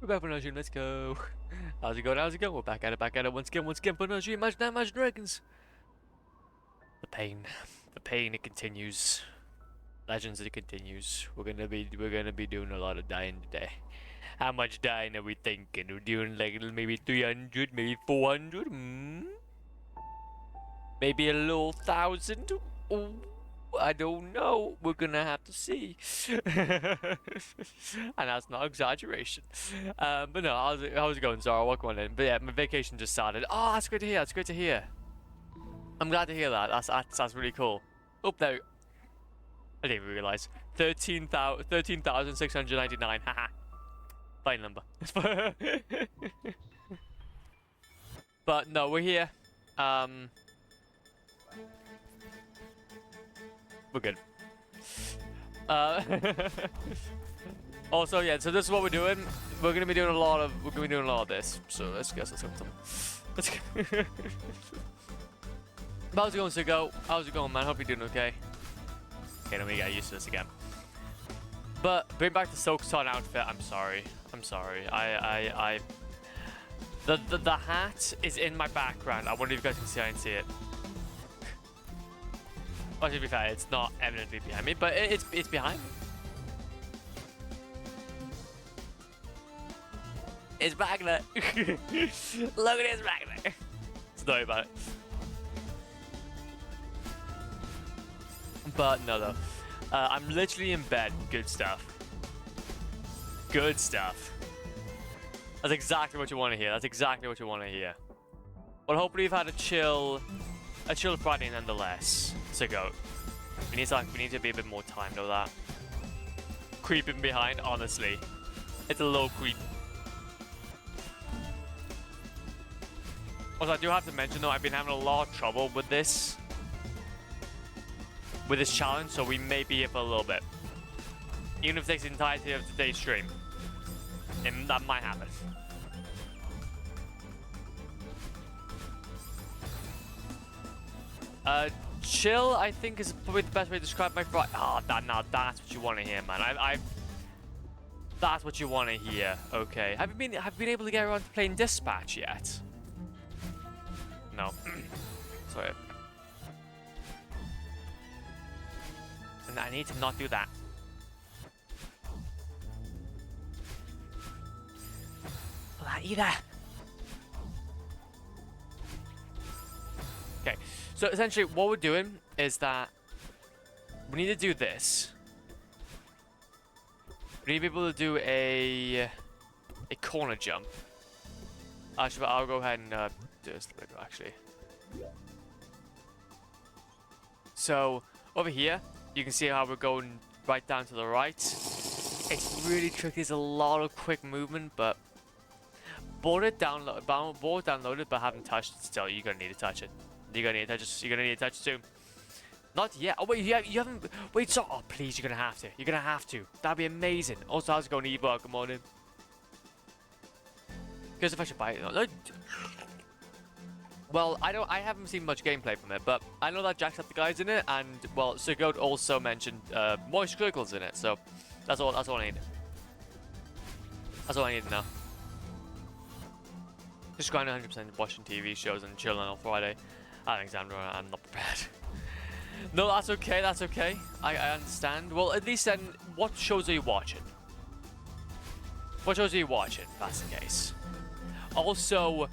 We're back for another stream, let's go. How's it going? How's it going? We're back at it once again for another stream. Imagine that, Imagine Dragons. The pain. The pain, it continues. Legends, it continues. We're gonna be doing a lot of dying today. How much dying are we thinking? We're doing like maybe 300, maybe 400? Maybe a little 1,000? Oh, I don't know. We're gonna have to see. And that's not exaggeration. But no, how's it going, Zara? Welcome on in. But yeah, my vacation just started. Oh, that's great to hear. That's great to hear. I'm glad to hear that. That's really cool. Oh, no. I didn't even realize. 13,699. Haha. Fine number. But no, we're here. We're good. Also, yeah. So this is what we're doing. We're gonna be doing a lot of this. So let's go. Let's go. How's it going, Sigo? How's it going, man? Hope you're doing okay. Okay, let me get used to this again. But bring back the Silksong outfit. I'm sorry. The hat is in my background. I wonder if you guys can see. I can see it. Well, to be fair, it's not eminently behind me, but it's behind me. It's back there. Look at it, it's back there. Sorry about it. But no, though. I'm literally in bed. Good stuff. Good stuff. That's exactly what you want to hear. That's exactly what you want to hear. Well, hopefully you've had a chill Friday nonetheless. So go. We need to be a bit more timed of that. Creeping behind, honestly. It's a low creep. Also, I do have to mention though, I've been having a lot of trouble with this challenge, so we may be here for a little bit. Even if it takes the entirety of today's stream. And that might happen. Chill, I think, is probably the best way to describe my Friday. Oh, now that's what you want to hear, man. That's what you want to hear. Okay. Have you been able to get around to playing Dispatch yet? No. Sorry. And I need to not do that. Will I eat that? Okay. So essentially, what we're doing is that we need to do this. We need to be able to do a corner jump. Actually, I'll go ahead and do this later, actually. So over here, you can see how we're going right down to the right. It's really tricky. There's a lot of quick movement, but board it downloaded, but haven't touched it still. You're gonna need to touch it. You're gonna need to touch it. You're gonna need to touch it soon. Not yet. Oh wait, you haven't. Wait, so oh please, you're gonna have to. You're gonna have to. That'd be amazing. Also, how's it going, Eva? Good morning. Because if I should buy it, no. Well, I haven't seen much gameplay from it, but I know that Jacksepticeye's in it, and well, Sigurd also mentioned Moist Crickle's in it, so that's all I need. That's all I need to know. Just going 100% watching TV shows and chilling on Friday. I think I'm not prepared. No, that's okay, that's okay. I understand. Well, at least then, what shows are you watching? What shows are you watching, if that's the case? Also,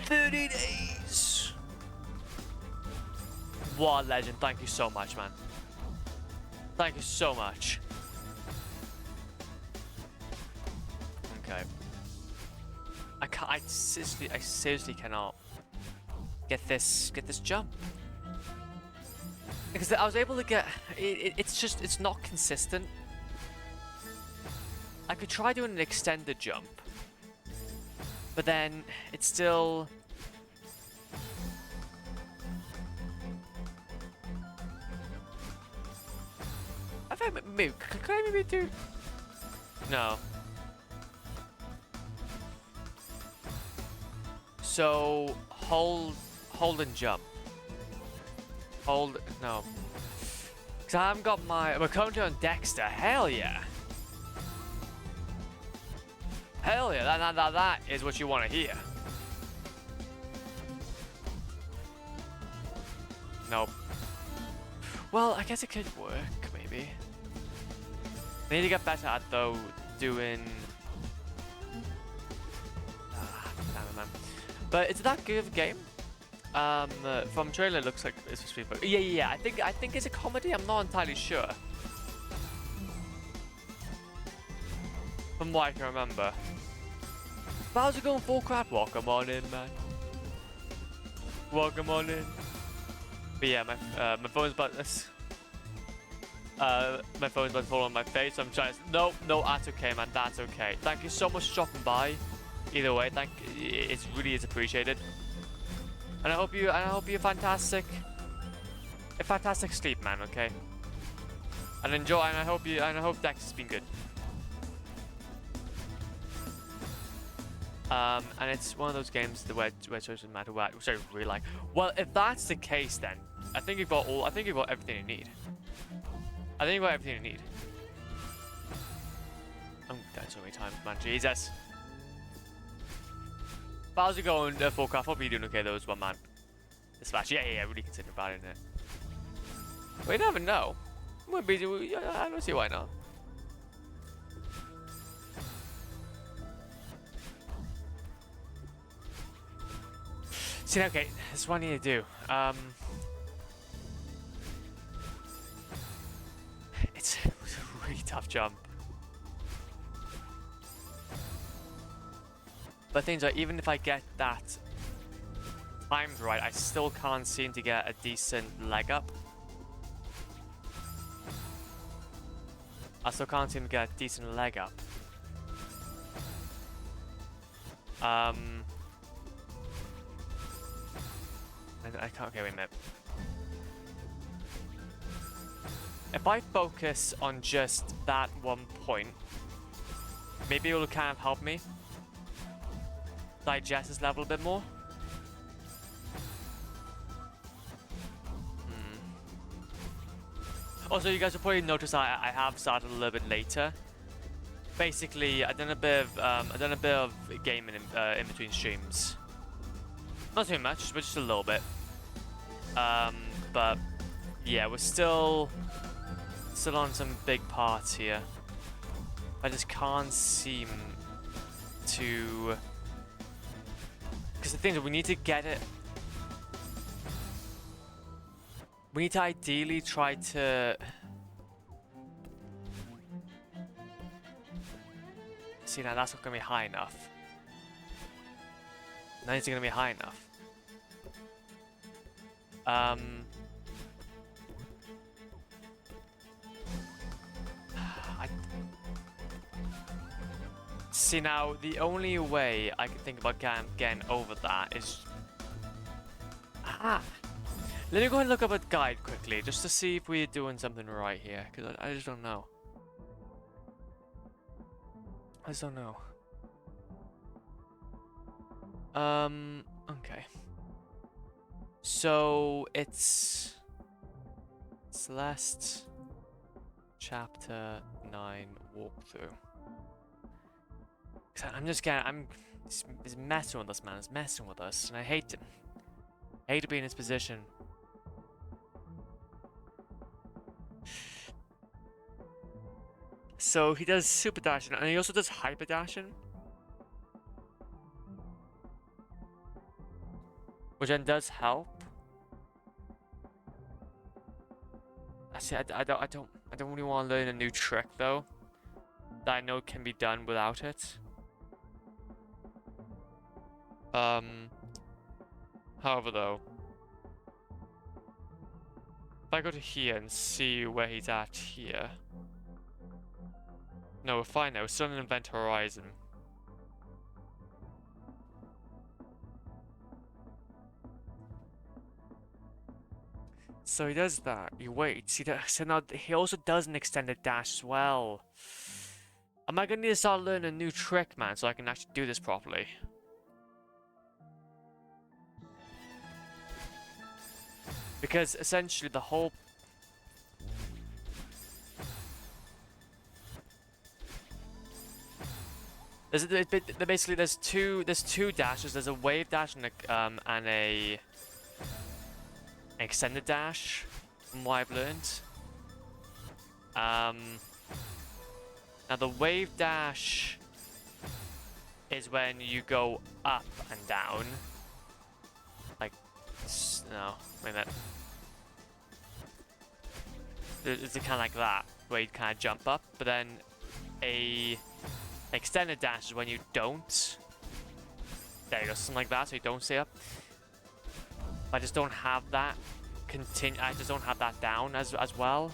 30 days! What a legend. Thank you so much, man. Thank you so much. Okay. I seriously cannot get this jump. Because I was able to get it's not consistent. I could try doing an extended jump, but then it's still maybe can I maybe do no. So hold and jump. Hold no. Cause I haven't got my. We're currently on Dexter. Hell yeah. Hell yeah, that is what you want to hear. Nope. Well, I guess it could work, maybe. I need to get better at, though, doing... damn it, man. But it's that good of a game. From trailer, it looks like it's supposed to be... Yeah. I think it's a comedy. I'm not entirely sure. From what I can remember. Bowser going full crap. Welcome on in, man. Welcome on in. But yeah, my phone's about this. My phone's about to fall on my face. So I'm trying to. No, that's okay, man. That's okay. Thank you so much for dropping by. Either way, it really is appreciated. And I hope you're fantastic. A fantastic sleep, man. Okay. And enjoy. And I hope Dex has been good. And it's one of those games where it doesn't matter what, which I really like. Well, if that's the case, then I think you've got everything you need. I think you've got everything you need. I'm dead so many times, man. Jesus. Bowser going full craft. Hope you're doing okay though as well, man. This match, yeah, really considered about it, isn't it? We never know. We're busy. I don't see why not. See, okay, this is what I need to do. It's a really tough jump. But things are, even if I get that timed right, I still can't seem to get a decent leg up. I still can't seem to get a decent leg up. I can't. Okay, wait a minute. If I focus on just that one point, maybe it will kind of help me digest this level a bit more. Also, you guys will probably notice I have started a little bit later. Basically, I've done a bit of gaming in between streams. Not too much, but just a little bit. But yeah, we're still on some big parts here. I just can't seem to, because the thing is, we need to get it. We need to ideally try to see. Now that's not gonna be high enough. Now it's gonna be high enough. See, now the only way I can think about getting over that is... Let me go and look up a guide quickly, just to see if we're doing something right here, because I just don't know. I just don't know. Okay. So it's Celeste chapter 9 walkthrough. He's messing with us, man. He's messing with us, and I hate it. I hate to be in his position. So he does super dashing, and he also does hyper dashing, which then does help. See, I don't really want to learn a new trick though, that I know can be done without it. However though, if I go to here and see where he's at here. No, we're fine now. We're still in Event Horizon. So he does that. He waits. So now he also does an extended dash as well. Am I gonna need to start learning a new trick, man, so I can actually do this properly? Because essentially the whole... Basically there's two dashes. There's a wave dash and a extended dash, from what I've learned. Now the wave dash is when you go up and down. Like, no, wait a minute. It's kind of like that, where you kind of jump up, but then a extended dash is when you don't. There you go, something like that, so you don't stay up. I just don't have that I just don't have that down as well.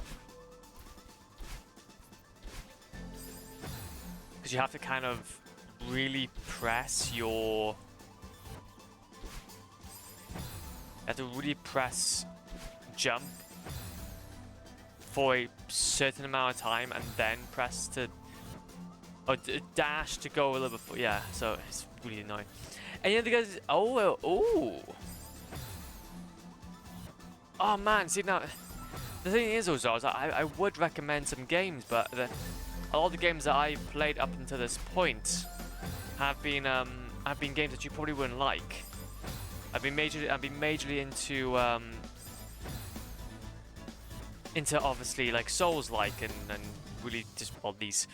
Because you have to kind of really press your... You have to really press jump for a certain amount of time and then press to... Or dash to go a little bit... Yeah, so it's really annoying. And you know, the guys... Oh! Oh man, see now... The thing is, Ozars, I would recommend some games, but a lot of the games that I've played up until this point have been games that you probably wouldn't like. I've been majorly into obviously like Souls-like and really just these.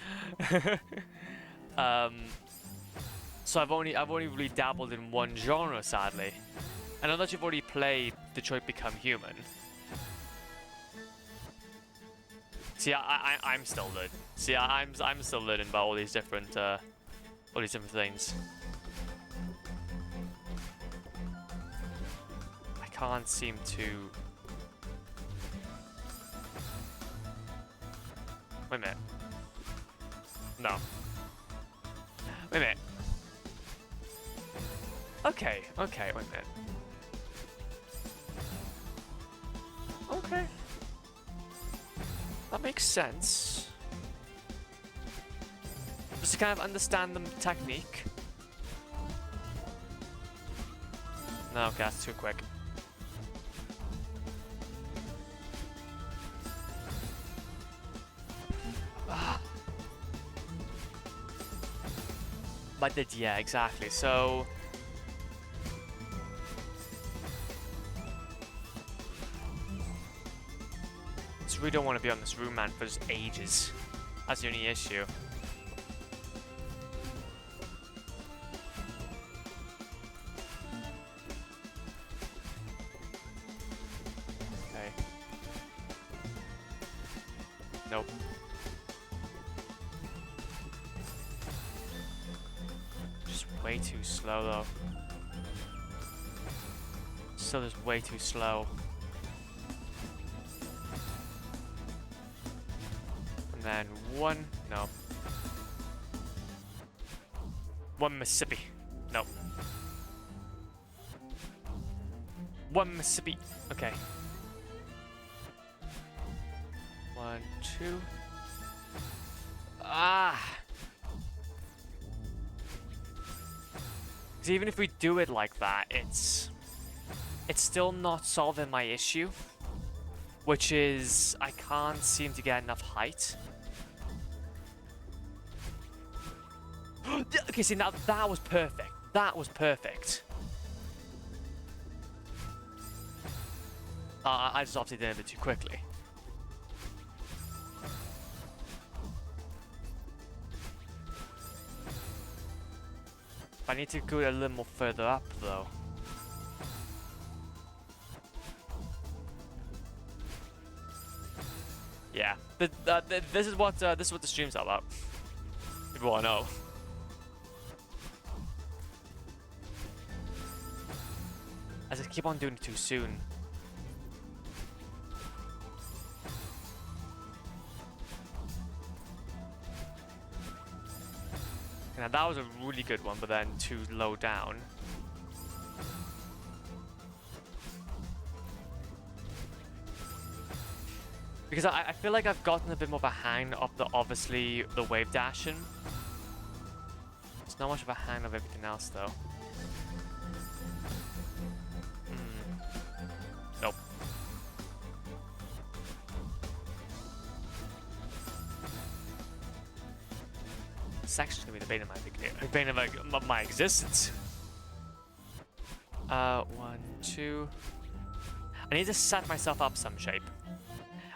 So I've only really dabbled in one genre, sadly. I know that you've already played Detroit Become Human. See, I'm still learning. See, I'm still learning about all these different things. I can't seem to. Wait a minute. No. Wait a minute. Okay, wait a minute. Okay. That makes sense. Just to kind of understand the technique. No, okay, that's too quick. But yeah, exactly. So we don't want to be on this room, man, for just ages. That's the only issue. Okay. Nope. Just way too slow, though. Still just way too slow. And one, no. One Mississippi, no. One Mississippi, okay. 1, 2. Ah! Because even if we do it like that, it's still not solving my issue. Which is, I can't seem to get enough height. Okay, see, now that was perfect. That was perfect. I just obviously did it a bit too quickly. I need to go a little more further up, though. Yeah, this is what the stream's all about. If you want to know. I just keep on doing it too soon. Now that was a really good one, but then too low down. Because I feel like I've gotten a bit more of a hang of obviously the wave dashing. It's not much of a hang of everything else though. Nope. This section's gonna be the bane of my existence. 1, 2. I need to set myself up some shape.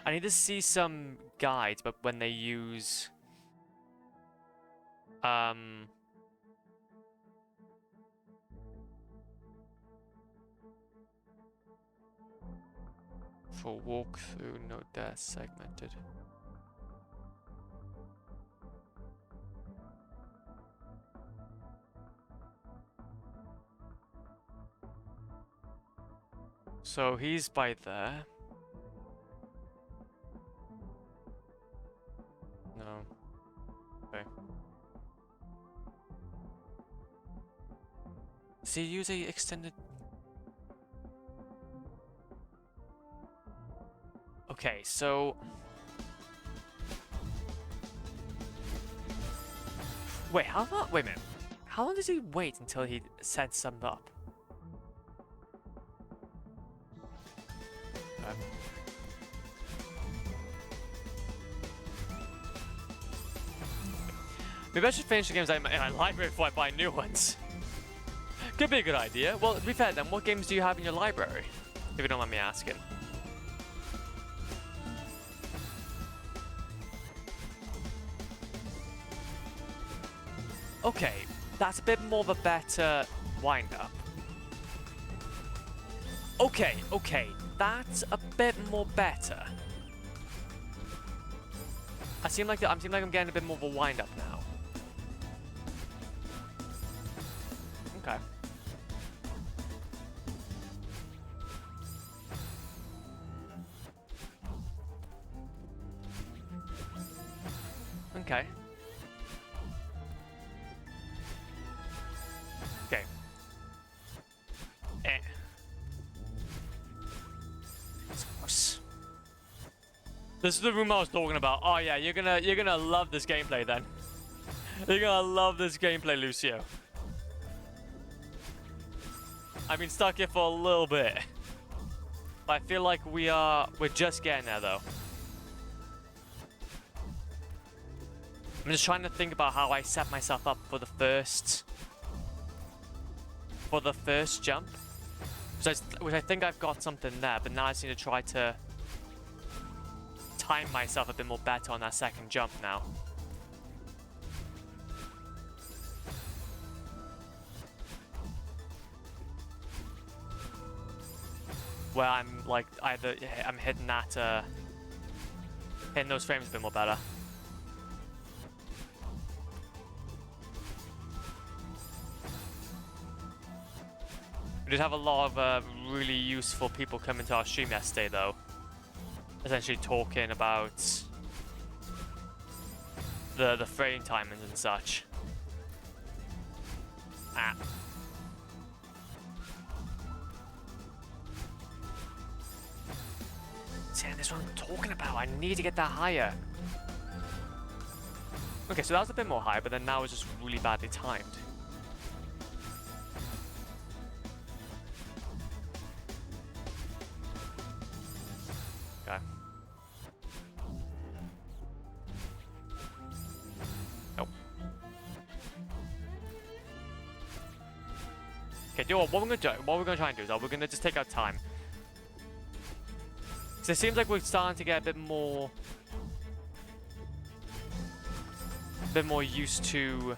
I need to see some guides, but when they use for walkthrough, no death segmented. So he's by there. No. Okay. Does he use a extended? Okay, so wait, how long? Wait a minute. How long does he wait until he sets something up? Maybe I should finish the games in my library before I buy new ones. Could be a good idea. Well, to be fair then, what games do you have in your library? If you don't mind me asking. Okay, that's a bit more of a better wind-up. Okay, that's a bit more better. I seem like I'm getting a bit more of a wind-up now. Okay. Okay. Okay. It's gross. This is the room I was talking about. Oh yeah, you're gonna love this gameplay then. You're gonna love this gameplay, Lucio. I've been stuck here for a little bit. But I feel like we're just getting there though. I'm just trying to think about how I set myself up for the first jump. Which I think I've got something there, but now I just need to try to time myself a bit more better on that second jump now. Where I'm like either I'm hitting those frames a bit more better. We did have a lot of really useful people come into our stream yesterday though. Essentially talking about the frame timings and such. Ah. See, this is what I'm talking about. I need to get that higher. Okay, so that was a bit more high, but then now it's just really badly timed. Okay. Nope. Okay, do what we're gonna try and do is we're gonna just take our time. So it seems like we're starting to get a bit more used to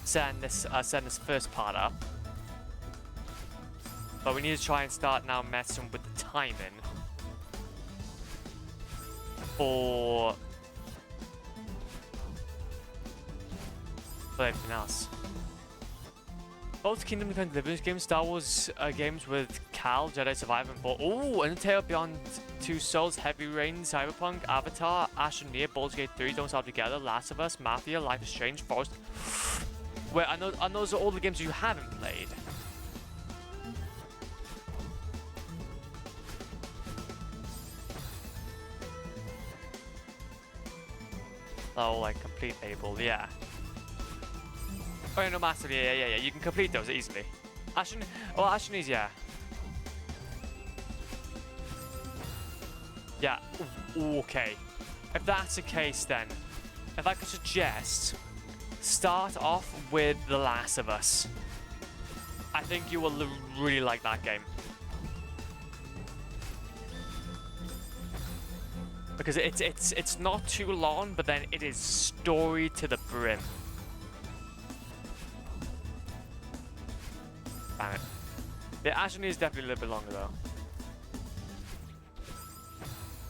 setting this first part up. But we need to try and start now messing with the timing for everything else. Both Kingdom Come Deliverance games, Star Wars games with Cal, Jedi Survivor, and oh, Undertale Beyond Two Souls, Heavy Rain, Cyberpunk, Avatar, Ashen Near, Baldur's Gate 3, Don't Starve Together, Last of Us, Mafia, Life is Strange, Forest. Wait, I know those are all the games you haven't played. Oh, like complete able, yeah. Oh, yeah, no, massive, yeah, you can complete those easily. Ashen is, yeah. Yeah, ooh, okay. if that's the case, then if I could suggest, start off with The Last of Us. I think you will really like that game. Because it's not too long, but then it is story to the brim. Damn it. The action is definitely a little bit longer though.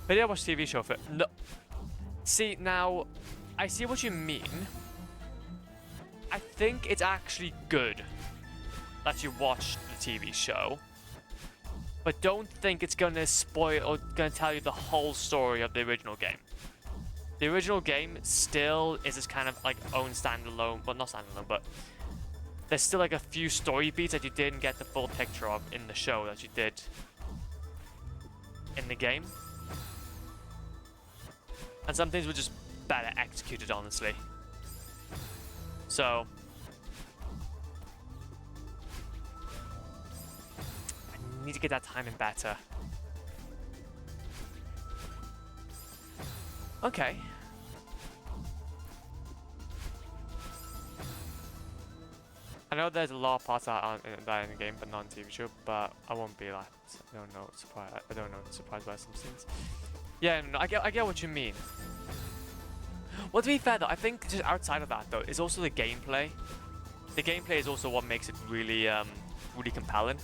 But yeah, watch TV show for it. No. See, now, I see what you mean. I think it's actually good that you watch the TV show. But don't think it's gonna spoil or gonna tell you the whole story of the original game. The original game still is this kind of like own standalone, well not standalone, but there's still like a few story beats that you didn't get the full picture of in the show that you did in the game. And some things were just better executed, honestly. So I need to get that timing better. Okay. I know there's a lot of parts that aren't in the game, but not in TV show. But I won't be like, I don't know, surprised by some scenes. Yeah, no, I get what you mean. Well, to be fair though, I think just outside of that though, is also the gameplay. The gameplay is also what makes it really, really compelling.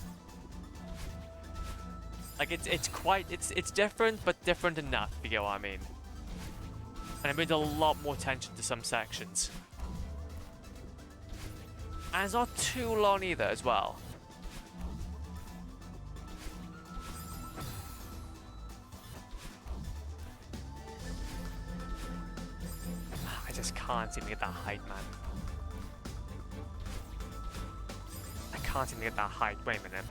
Like it's different, but different enough, if you get what I mean. And it brings a lot more attention to some sections. And it's not too long either, as well. I just can't seem to get that height, man. I can't seem to get that height. Wait a minute.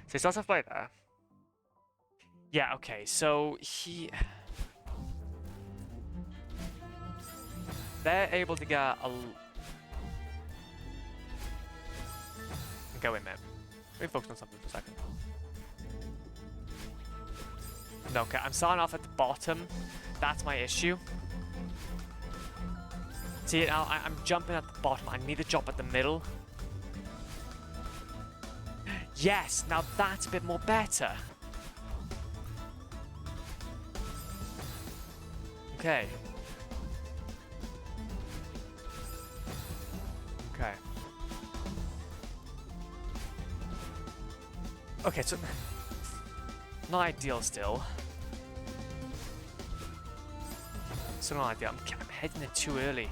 So he starts off right there. Yeah, okay, so they're able to get a... Go in there. Let me focus on something for a second. No, okay, I'm starting off at the bottom. That's my issue. See, now I'm jumping at the bottom. I need to jump at the middle. Yes, now that's a bit more better. Okay. Okay. Okay, so not ideal still. Still not ideal. I'm heading it too early.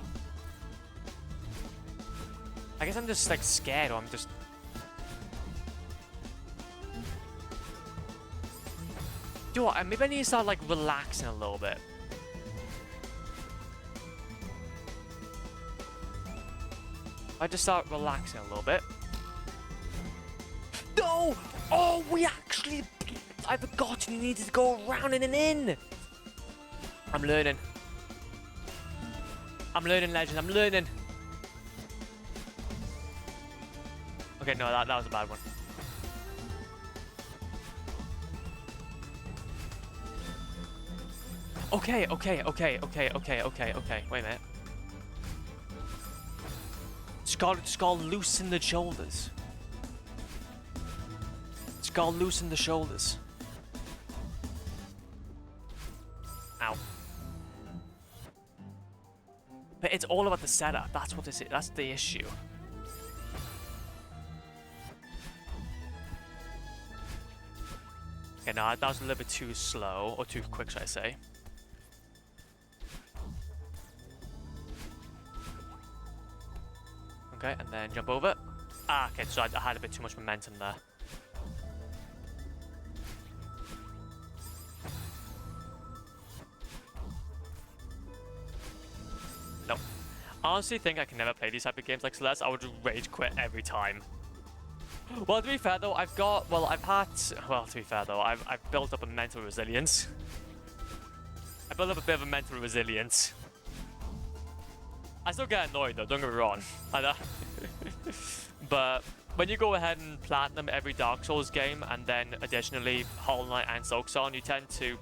I guess I'm just like scared, or I'm just... Do you know what? Maybe I need to start like relaxing a little bit. I just start relaxing a little bit. No! Oh, we actually... I forgot you needed to go around and in. I'm learning. I'm learning, legend. I'm learning. Okay, no, that was a bad one. Okay. Wait a minute. Just gotta loosen the shoulders. Just gotta loosen the shoulders. Ow. But it's all about the setup. That's what this is. That's the issue. Okay, no, that was a little bit too slow, or too quick, should I say. Okay, and then jump over. Ah, okay, so I had a bit too much momentum there. No. I honestly think I can never play these type of games like Celeste. I would rage quit every time. Well, to be fair though, I've built up a mental resilience. I built up a bit of a mental resilience. I still get annoyed though, don't get me wrong. I know. But when you go ahead and platinum every Dark Souls game, and then additionally Hollow Knight and Silksong, you tend to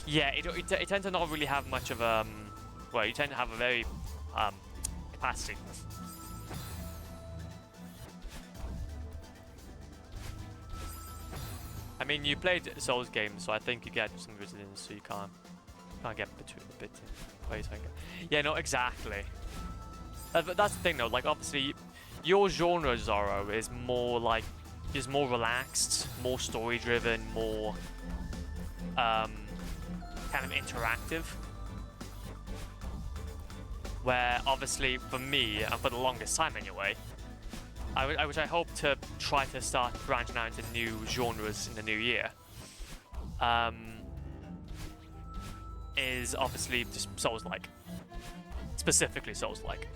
yeah, it tends to not really have much of well, you tend to have a very capacity. I mean, you played Souls games, so I think you get some resilience, so you can't get between a bit. Yeah, no, exactly. But that's the thing, though. Like, obviously, your genre, Zorro, is more relaxed, more story-driven, more kind of interactive. Where, obviously, for me, and for the longest time anyway, which I hope to try to start branching out into new genres in the new year, is obviously just Souls-like. Specifically Souls-like.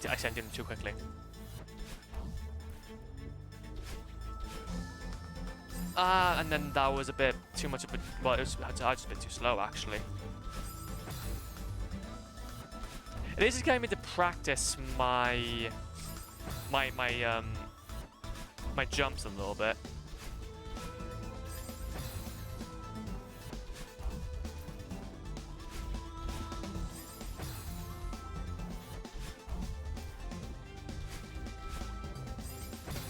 I sent him too quickly. And then that was a bit too much of a... Well, it was just a bit too slow, actually. This is getting me to practice my jumps a little bit.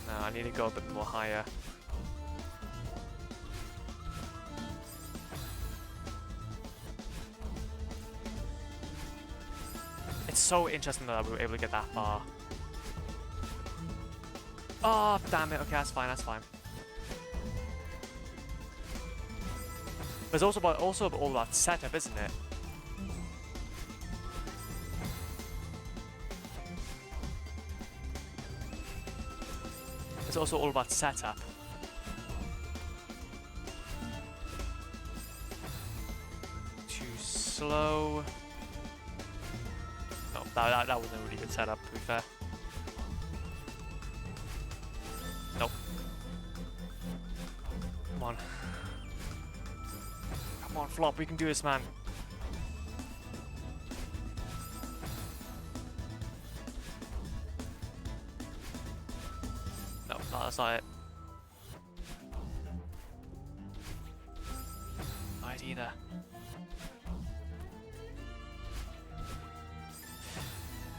No, I need to go a bit more higher. It's so interesting that we were able to get that far. Oh, damn it. Okay, that's fine, that's fine. But it's also all about setup, isn't it? It's also all about setup. Too slow. No, that wasn't a really good setup, to be fair. Nope. Come on. Come on, Flop, we can do this, man. No, that's not it. Not it either.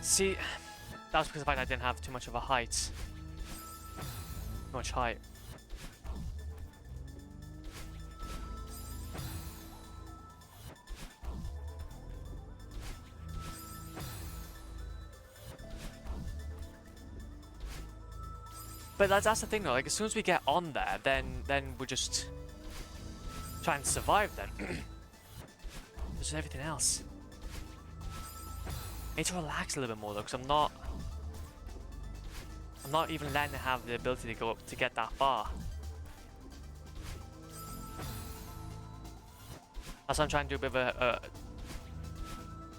See, that was because of the fact I didn't have too much of a height. Too much height. But that's the thing though, like as soon as we get on there, then we're just trying to survive then. There's everything else. I need to relax a little bit more though, because I'm not even letting it have the ability to go up to get that far. That's why I'm trying to do a bit of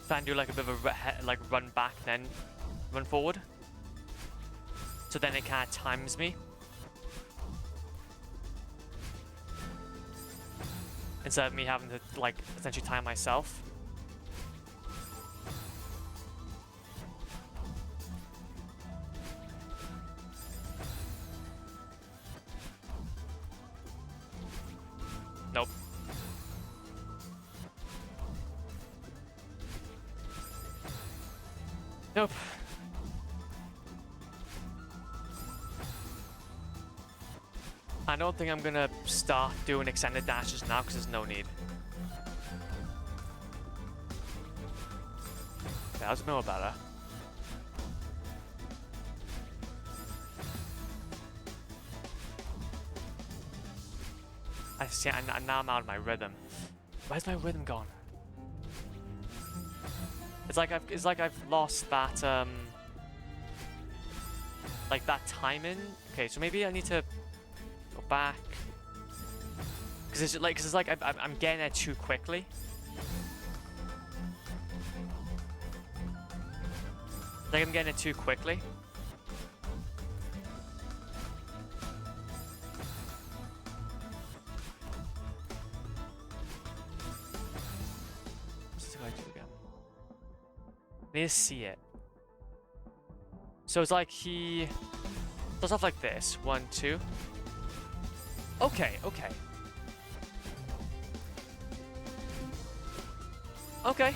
like a bit of a run back then run forward. So then it kind of times me. Instead of me having to like essentially time myself. Nope. Nope. I don't think I'm gonna start doing extended dashes now because there's no need. Yeah, that was no better. I see, and now I'm out of my rhythm. Where's my rhythm gone? It's like I've lost that like that timing. Okay, so maybe I need to go back because it's like I'm getting there too quickly. Like I'm getting it too quickly. need to see it. So it's like he does stuff like this. 1, 2. Okay, okay. Okay.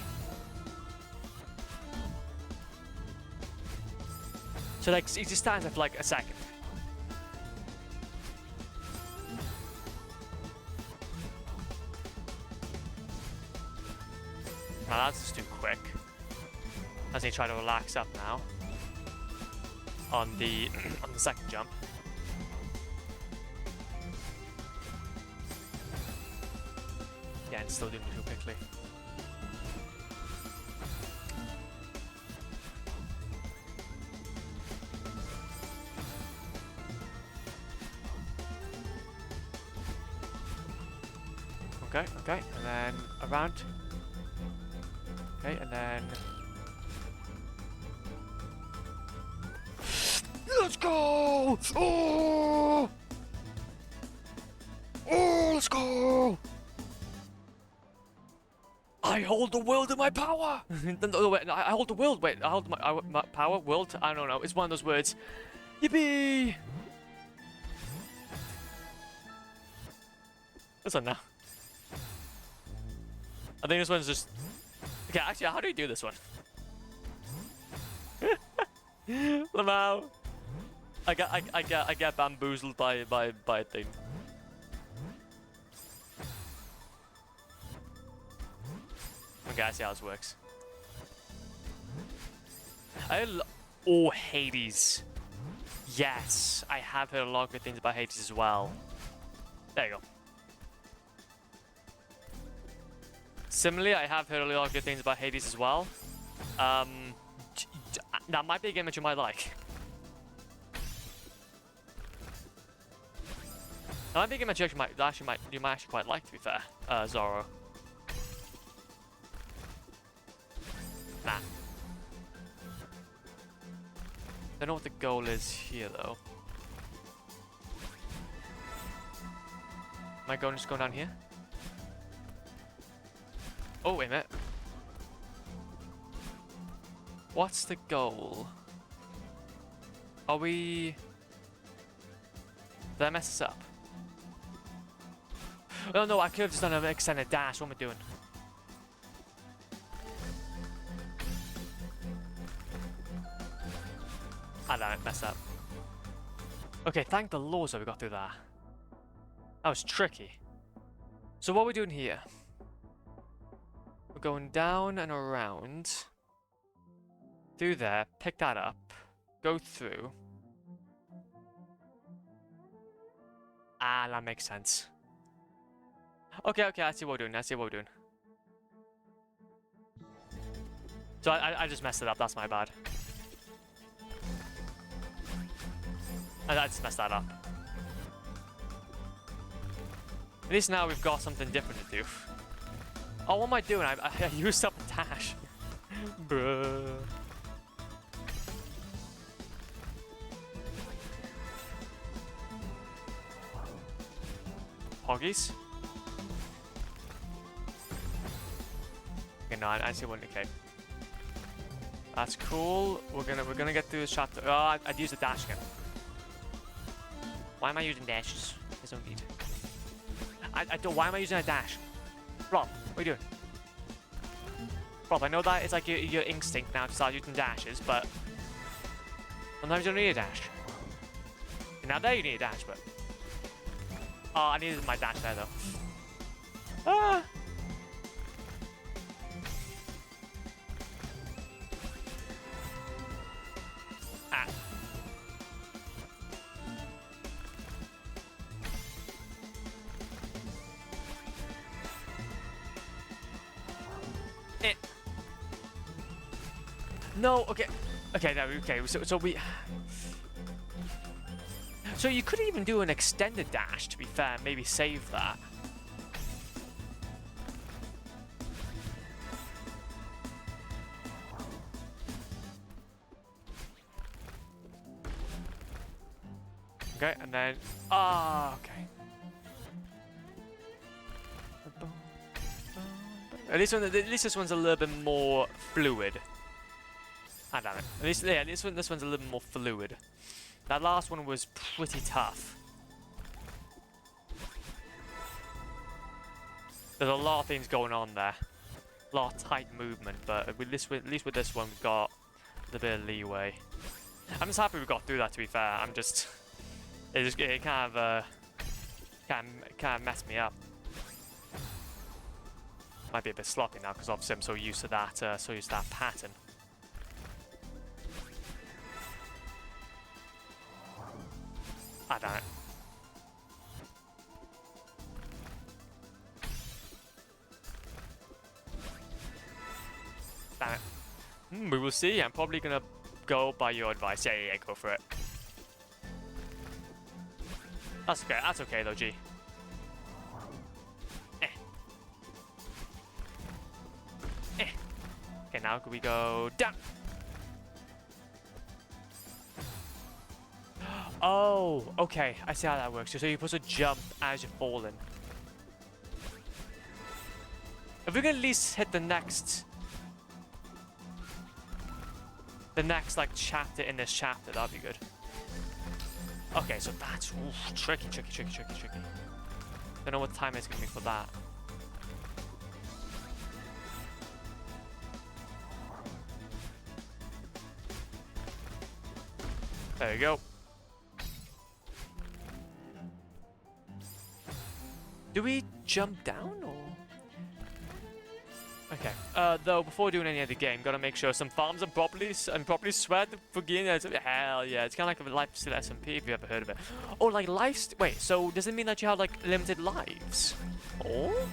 So like he just stands there for like a second. Now that's just too quick. As he try to relax up now. On the on the second jump. Yeah, and still doing it too quickly. Okay, okay, and then around. Okay, and then... Let's go! Oh! Oh, let's go! I hold the world in my power! No, wait, I hold the world, wait, I hold my power, world? I don't know, it's one of those words. Yippee! What's on now? I think this one's just... Okay, actually, how do you do this one? Lamau. I get bamboozled by a thing. Okay, I see how this works. Oh, Hades. Yes, I have heard a lot of good things about Hades as well. There you go. Similarly, I have heard a lot of good things about Hades as well. That might be a game that you might like. That might be a game that you might actually quite like, to be fair, Zoro. Nah. Don't know what the goal is here, though. Am I going just going down here? Oh, wait a minute. What's the goal? Are we... Did I mess this up? Oh no, I could have just done an extended dash. What am I doing? I damn it, messed up. Okay, thank the Lord that we got through that. That was tricky. So what are we doing here? We're going down and around. Through there, pick that up. Go through. Ah, that makes sense. Okay, okay, I see what we're doing. I see what we're doing. So I just messed it up. That's my bad. I just messed that up. At least now we've got something different to do. Oh, what am I doing? I used up a dash. Bruh. Hoggies? Okay, no, I see one. Okay, that's cool. We're gonna get through this chapter. Oh, I'd use the dash again. Why am I using dashes? There's no need. I don't. Why am I using a dash? Rob, what are you doing? Rob, I know that it's like your instinct now to start using dashes, but sometimes you don't need a dash. Now there you need a dash, but oh, I needed my dash there though. Ah. Ah. Eh. No, okay. Okay, no, okay, so we... So you could even do an extended dash, to be fair, maybe save that. Okay, and then... Ah, okay. At least this one's a little bit more fluid. Ah, damn it. At least, yeah, this one's a little more fluid. That last one was pretty tough. There's a lot of things going on there. A lot of tight movement, but with this, at least with this one, we've got a bit of leeway. I'm just happy we got through that, to be fair. I'm just... It kind of messed me up. Might be a bit sloppy now, because obviously I'm so used to that, pattern. Ah, damn it. Damn it. We will see. I'm probably gonna go by your advice. Yeah, go for it. That's okay. That's okay, though, G. Okay, now can we go down? Oh, okay. I see how that works. So you're supposed to jump as you're falling. If we can at least hit the next like chapter in this chapter, that'd be good. Okay, so that's tricky. Don't know what time it's gonna be for that. There you go. Do we jump down or? Okay. Though before doing any other game, gotta make sure some farms are properly sweat for getting it. Hell yeah! It's kind of like a life steal SMP if you ever heard of it. Oh, like life. Wait. So does it mean that you have like limited lives? Oh.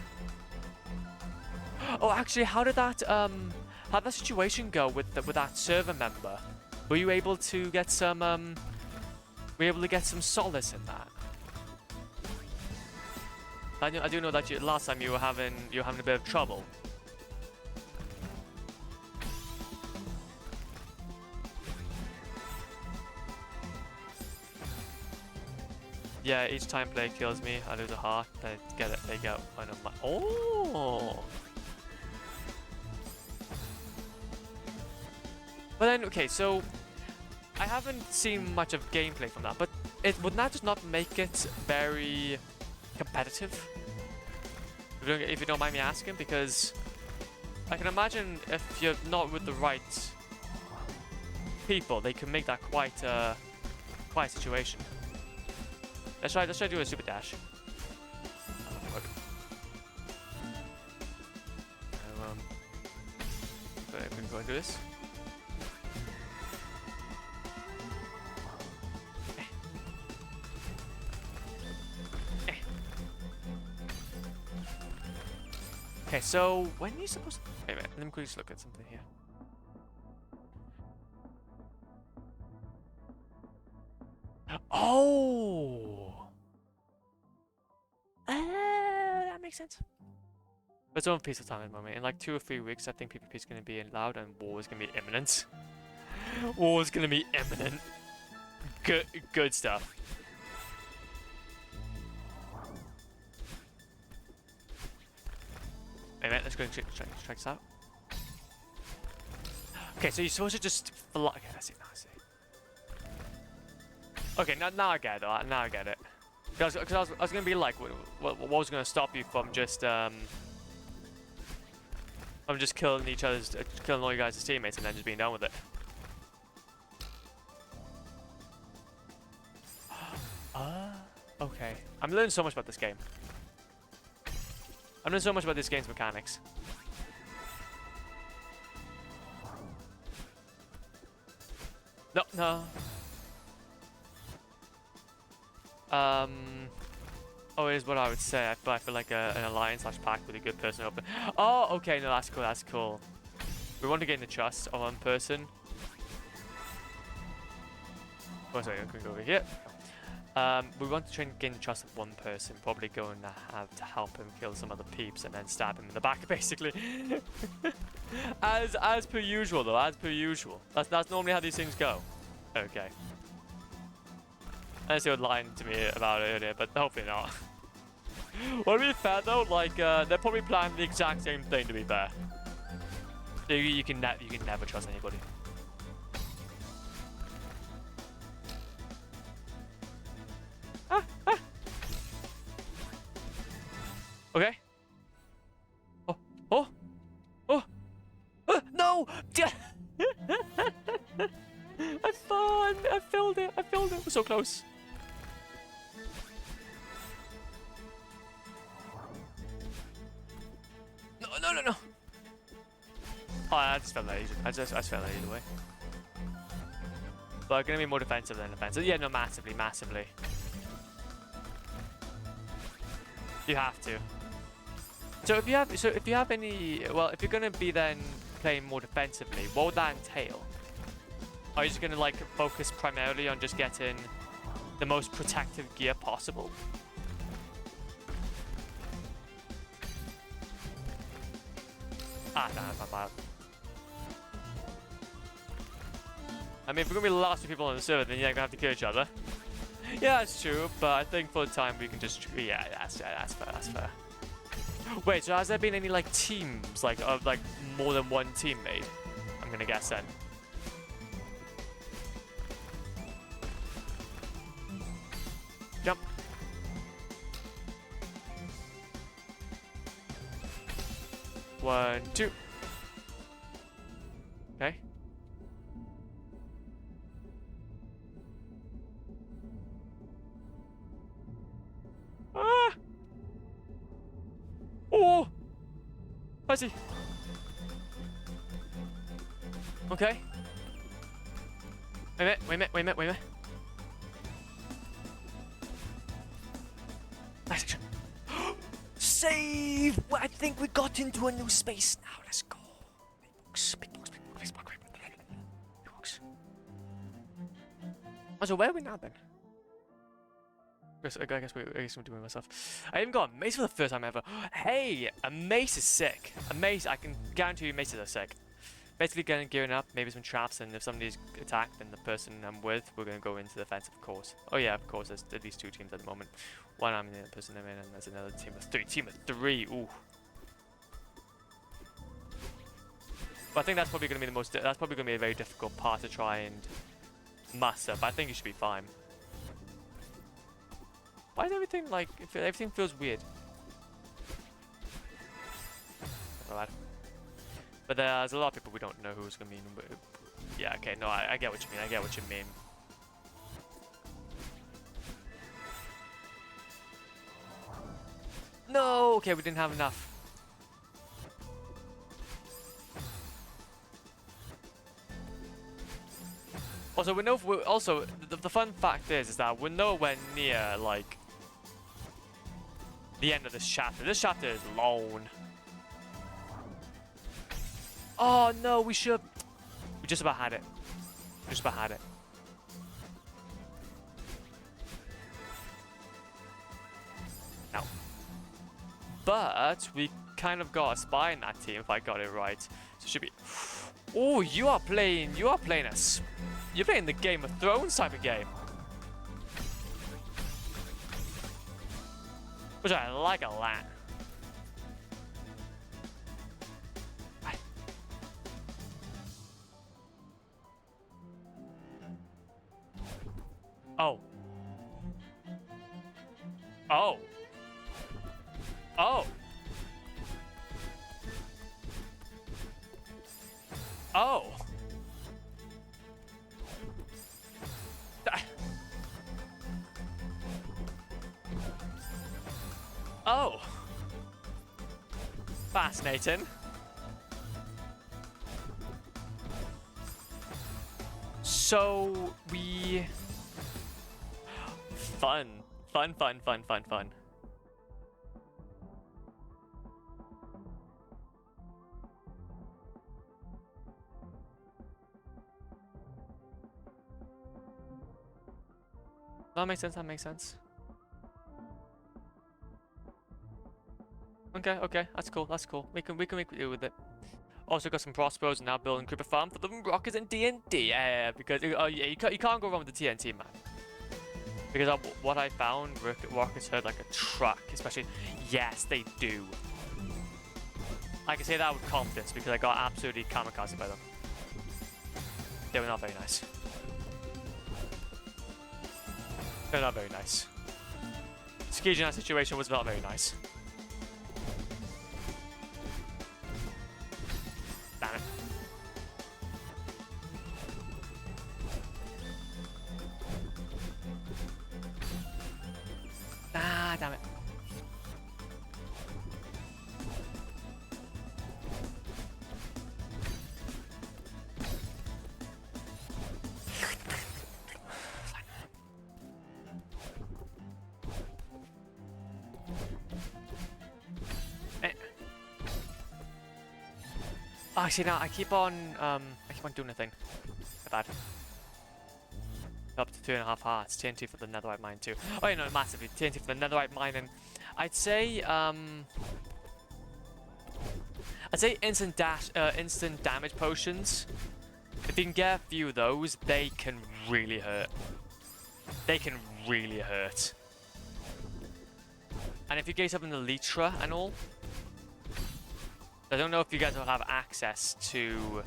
Oh, actually, how did that situation go with that server member? Were you able to get some solace in that? I do know that last time you were having a bit of trouble. Yeah, each time play kills me, I lose a heart. They get one of my. Oh. But then, okay, so I haven't seen much of gameplay from that, but would that just not make it very competitive? If you don't mind me asking, because I can imagine if you're not with the right people, they can make that quite a situation. Let's try to do a super dash. We can go into this. Okay, so when are you supposed to... Wait a minute, let me quickly just look at something here. Oh! That makes sense. But it's on peaceful time at the moment. In like 2 or 3 weeks, I think PvP is going to be allowed and war is going to be imminent. War is going to be imminent. Good stuff. Wait a minute, let's go and check this out. Okay, so you're supposed to just fly. Okay, I see. Okay, now I get it. Now I get it. Because I was gonna be like, what was gonna stop you from just killing killing all you guys as teammates and then just being done with it? Okay. I'm learning so much about this game. I'm learning so much about this game's mechanics. No. Oh, it is what I would say. I feel like an alliance/pact with a good person open. Oh, okay. No, that's cool. We want to gain the trust of one person. Oh, sorry, I can go over here. We want to try and gain the trust of one person. Probably going to have to help him kill some other peeps and then stab him in the back, basically. as per usual, though. As per usual. That's normally how these things go. Okay. Unless you were lying to me about it earlier, but hopefully not. Well, to be fair though, like they're probably planning the exact same thing. To be fair, you can never trust anybody. it! I filled it! I filled it! We're so close. No, no, no, no! Oh, I just felt that easy. I just felt that either way. But gonna be more defensive than offensive. Yeah, no, massively, massively. You have to. So if you have any, well, if you're gonna be then playing more defensively, what would that entail? Are you just gonna like focus primarily on just getting the most protective gear possible? Ah, no, that's not bad. I mean, if we're gonna be the last few people on the server, then you're gonna have to kill each other. Yeah, that's true, but I think for the time we can just, yeah, that's fair, that's fair. Wait, so has there been any like teams, like of like more than one team made? I'm gonna guess then. Jump. One, two. Okay. Ah! Oh! Fuzzy. Okay. Wait a minute, wait a minute, wait a minute, wait a minute. Nice action. Save! Well, I think we got into a new space now. Let's go. Big box, big box, big box, big box. Oh, so where are we now then? I guess I'm doing myself. I even got a mace for the first time ever. Hey, a mace is sick. A mace, I can guarantee you maces are sick. Basically gearing up, maybe some traps, and if somebody's attacked, then the person I'm with, we're going to go into the defense, of course. Oh yeah, of course, there's at least two teams at the moment. One I'm in, the person I'm in, and there's another team of three. Team of three, ooh. But I think that's probably going to be that's probably going to be a very difficult part to try and master, but I think you should be fine. Why is everything like, everything feels weird? Alright. But there's a lot of people we don't know who's gonna be. Yeah, okay, no, I get what you mean. I get what you mean. No, okay, we didn't have enough. Also, the fun fact is that we're nowhere near like the end of this chapter. This chapter is long. Oh no, we just about had it. We just about had it. No. But we kind of got a spy in that team if I got it right. So it should be. Oh, you're playing the Game of Thrones type of game. Which I like a lot. Oh. Oh. Oh. Oh. Oh. Fascinating. So we... Fun. Fun. That makes sense. Okay, that's cool. We can make do with it. Also got some crossbows and now building creeper farm for the rockets and D&D. Yeah, because you can't go wrong with the TNT, man. Because what I found, rockets hurt like a truck, especially. Yes, they do. I can say that with confidence because I got absolutely kamikaze by them. They were not very nice. They're not very nice. Skijin in that situation was not very nice. Damn it. Actually, no, I keep on doing a thing. My bad. Up to 2.5 hearts. TNT for the netherite mine too. Oh, yeah, no, massively. TNT for the netherite mine, and I'd say instant damage potions. If you can get a few of those, they can really hurt. They can really hurt. And if you get up in the Elytra and all, I don't know if you guys will have access to.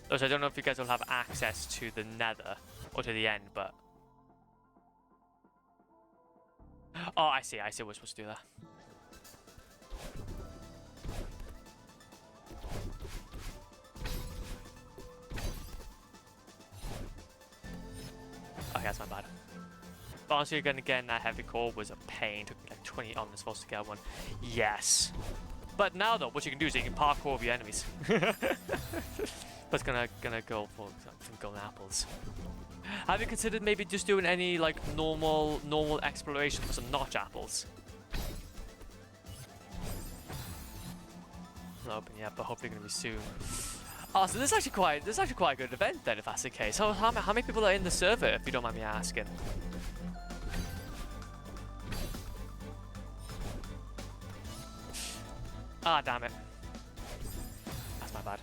I don't know if you guys will have access to the Nether or to the end, but. Oh, I see. We're supposed to do that. Okay, that's my bad. But honestly, you're gonna get that heavy core was a pain. Took me like 20 omnispheres to get one. Yes. But now though, what you can do is you can parkour over your enemies. That's gonna go for some golden apples. Have you considered maybe just doing any like normal exploration for some notch apples? Not open yet, but hopefully gonna be soon. Oh, so this is actually quite a good event then, if that's the case. So how many people are in the server, if you don't mind me asking? Ah, damn it. That's my bad.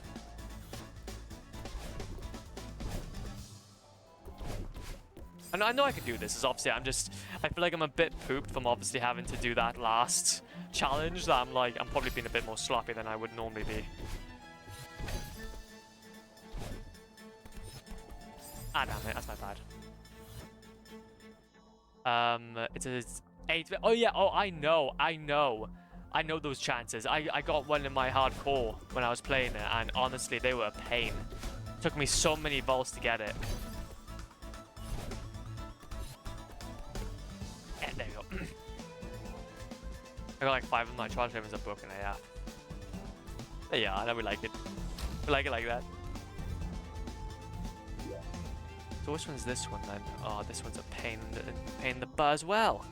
I know I can do this, as obviously I feel like I'm a bit pooped from obviously having to do that last challenge, that I'm probably being a bit more sloppy than I would normally be. Ah, damn it, that's my bad. It's 8. Oh yeah, I know those chances. I got one in my hardcore when I was playing it, and honestly, they were a pain. Took me so many volts to get it. Yeah, there you go. I got like 5 of my charge ravens are broken AF. Yeah, I know we like it. We like it like that. So which one's this one then? Oh, this one's a pain in the butt as well.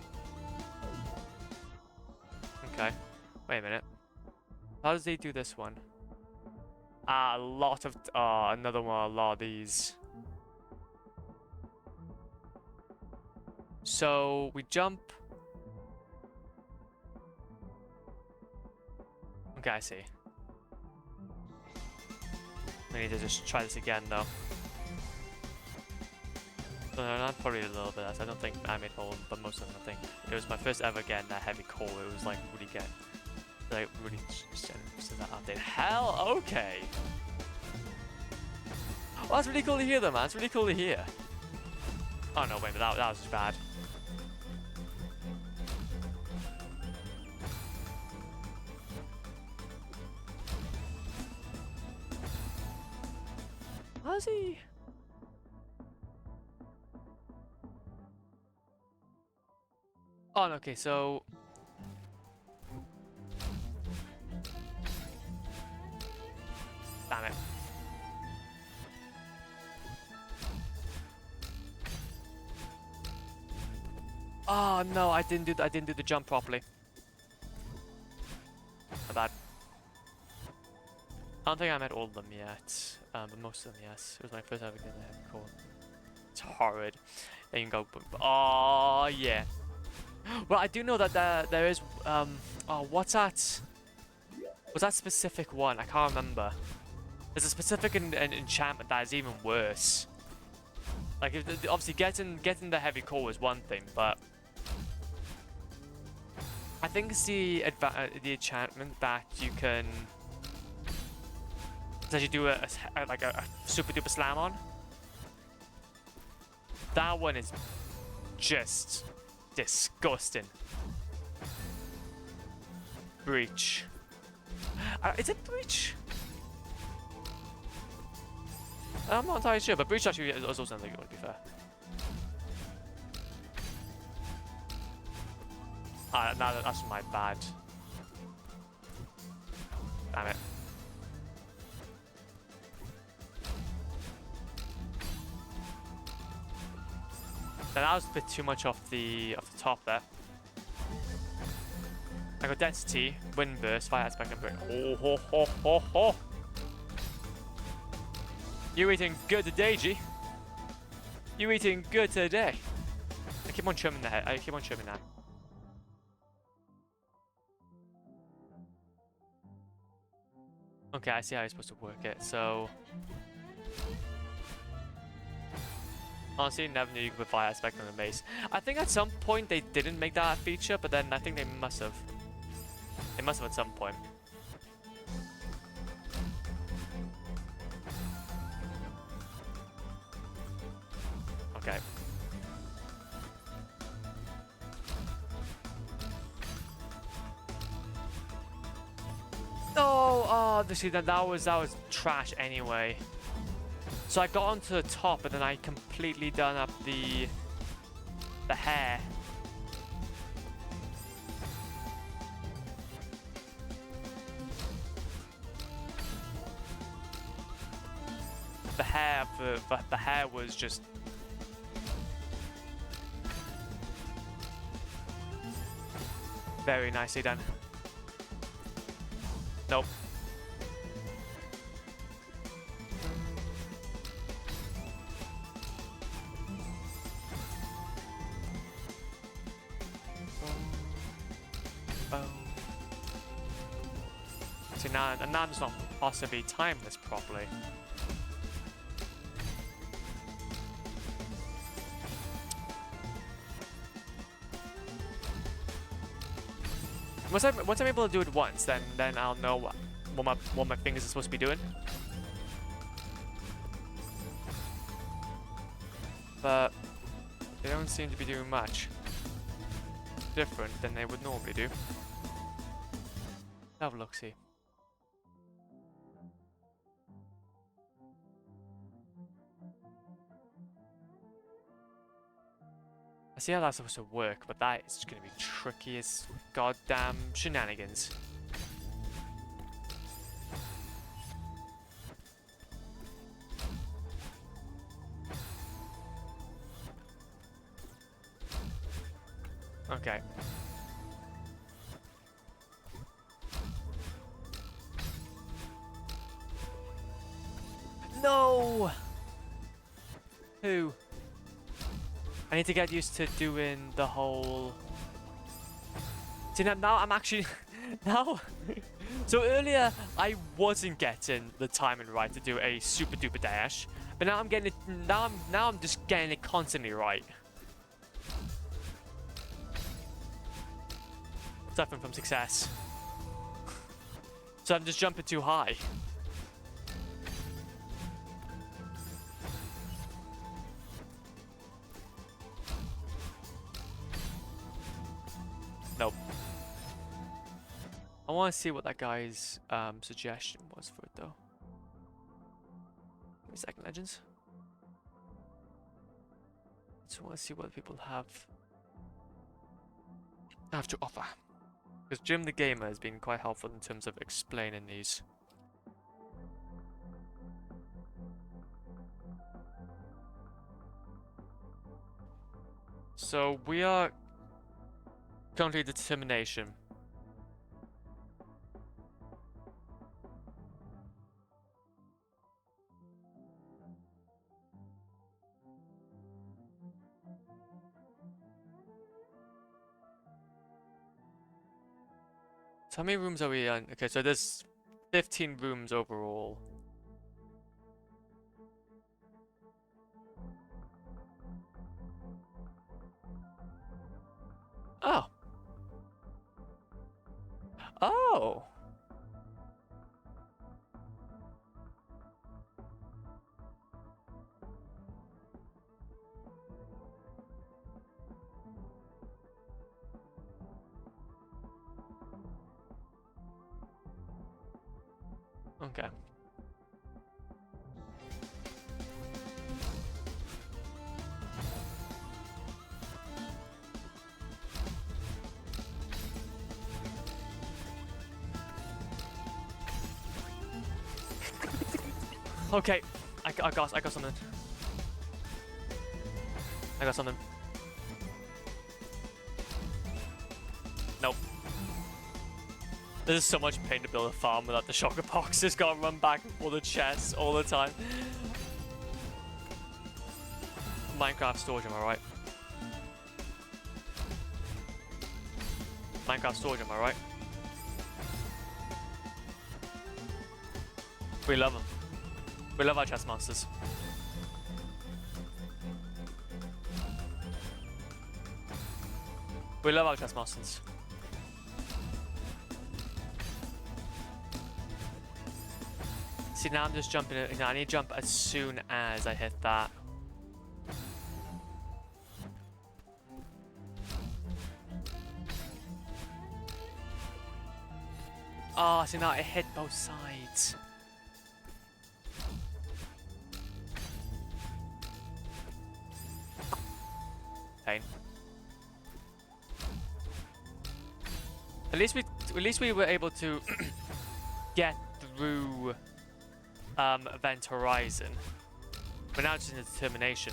Okay. Wait a minute. How does he do this one? Ah, a lot of... another one, a lot of these. So, we jump. Okay, I see. We need to just try this again, though. No, not probably a little bit less. I don't think I made all, but most of them, I think. It was my first ever getting that heavy core. It was like really good. Like really just that update. Hell, okay. Oh, that's really cool to hear, though, man. It's really cool to hear. Oh no, wait, but that was just bad. How's he? Oh, okay, so... Damn it. Oh no, I didn't do the jump properly. My bad. I don't think I met all of them yet, but most of them, yes. It was my first ever getting a heavy core. It's horrid. Then you can go... Oh, yeah. Well, I do know that there is... oh, what's that? Was that specific one? I can't remember. There's a specific enchantment that is even worse. Like, obviously, getting the heavy core is one thing, but... I think it's the enchantment that you can... That you do a super duper slam on. That one is just disgusting. Breach. Is it breach? I'm not entirely sure, but breach actually is also something that would be fair. No, that's my bad. Damn it. That was a bit too much off the top there. I I got density, wind burst, fire aspect, and burn. Oh ho ho ho ho! You eating good today, G? You eating good today? I keep on trimming the head. I keep on trimming that. Okay, I see how you're supposed to work it. So, honestly, never knew you could put fire aspect on the base. I think at some point they didn't make that a feature, but then I think they must have. They must have at some point. Okay. Oh, see that was trash anyway. So I got onto the top, and then I completely done up the hair. The hair was just very nicely done. Nope. Oh. See, now I'm just not possibly time this properly. Once I'm able to do it once, then I'll know what my fingers are supposed to be doing. But they don't seem to be doing much different than they would normally do. Have a look, see. I see how that's supposed to work, but that is going to be tricky as goddamn shenanigans. Okay. No! Who? I need to get used to doing the whole... See, now I'm actually... now... So earlier, I wasn't getting the timing right to do a super duper dash. But now I'm getting it... Now I'm just getting it constantly right. Suffering from success. So I'm just jumping too high. Nope. I want to see what that guy's suggestion was for it, though. Give me a second, Legends. Just want to see what people have to offer. Because Jim the Gamer has been quite helpful in terms of explaining these. So we are currently determination. So how many rooms are we on? Okay, so there's 15 rooms overall. Oh. Oh. Okay. Okay, I got something. I got something. Nope. There's so much pain to build a farm without the shocker box. Just gotta run back and pull the chests all the time. Minecraft storage, am I right? Minecraft storage, am I right? We love them. We love our chest monsters. We love our chest monsters. See, now I'm just jumping. I need to jump as soon as I hit that. Oh, see now it hit both sides. Pain. At least we were able to get through Event Horizon. We're now just in determination.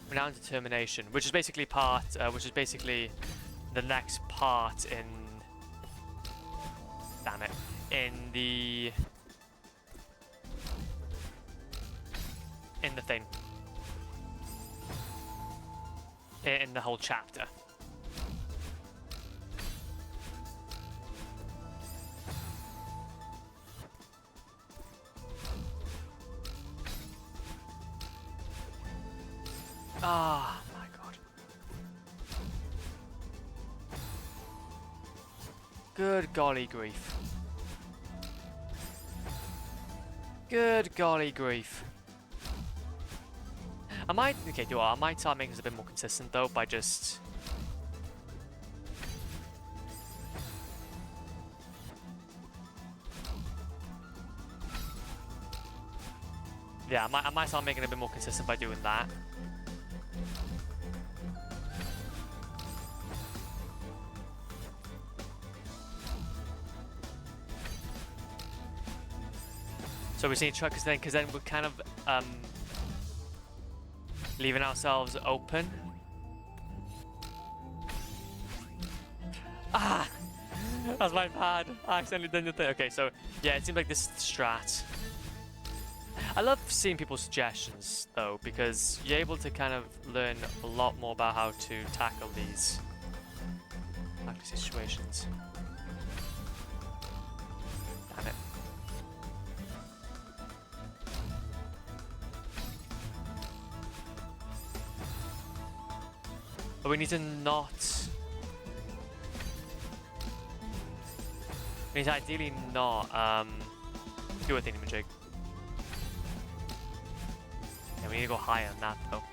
We're now in determination, which is basically the next part in. Damn it! In the thing. In the whole chapter. Ah, my god. Good golly grief. Good golly grief. I might start making this a bit more consistent though by just... Yeah, I might start making it a bit more consistent by doing that. So we see truckers then, because then we're kind of leaving ourselves open. Ah, that's my bad. I accidentally done the thing. Okay, so yeah, it seems like this is the strat. I love seeing people's suggestions though, because you're able to kind of learn a lot more about how to tackle these situations. Damn it. But we need to not... We need to ideally not do a thingamajig. Yeah, we need to go higher than that though.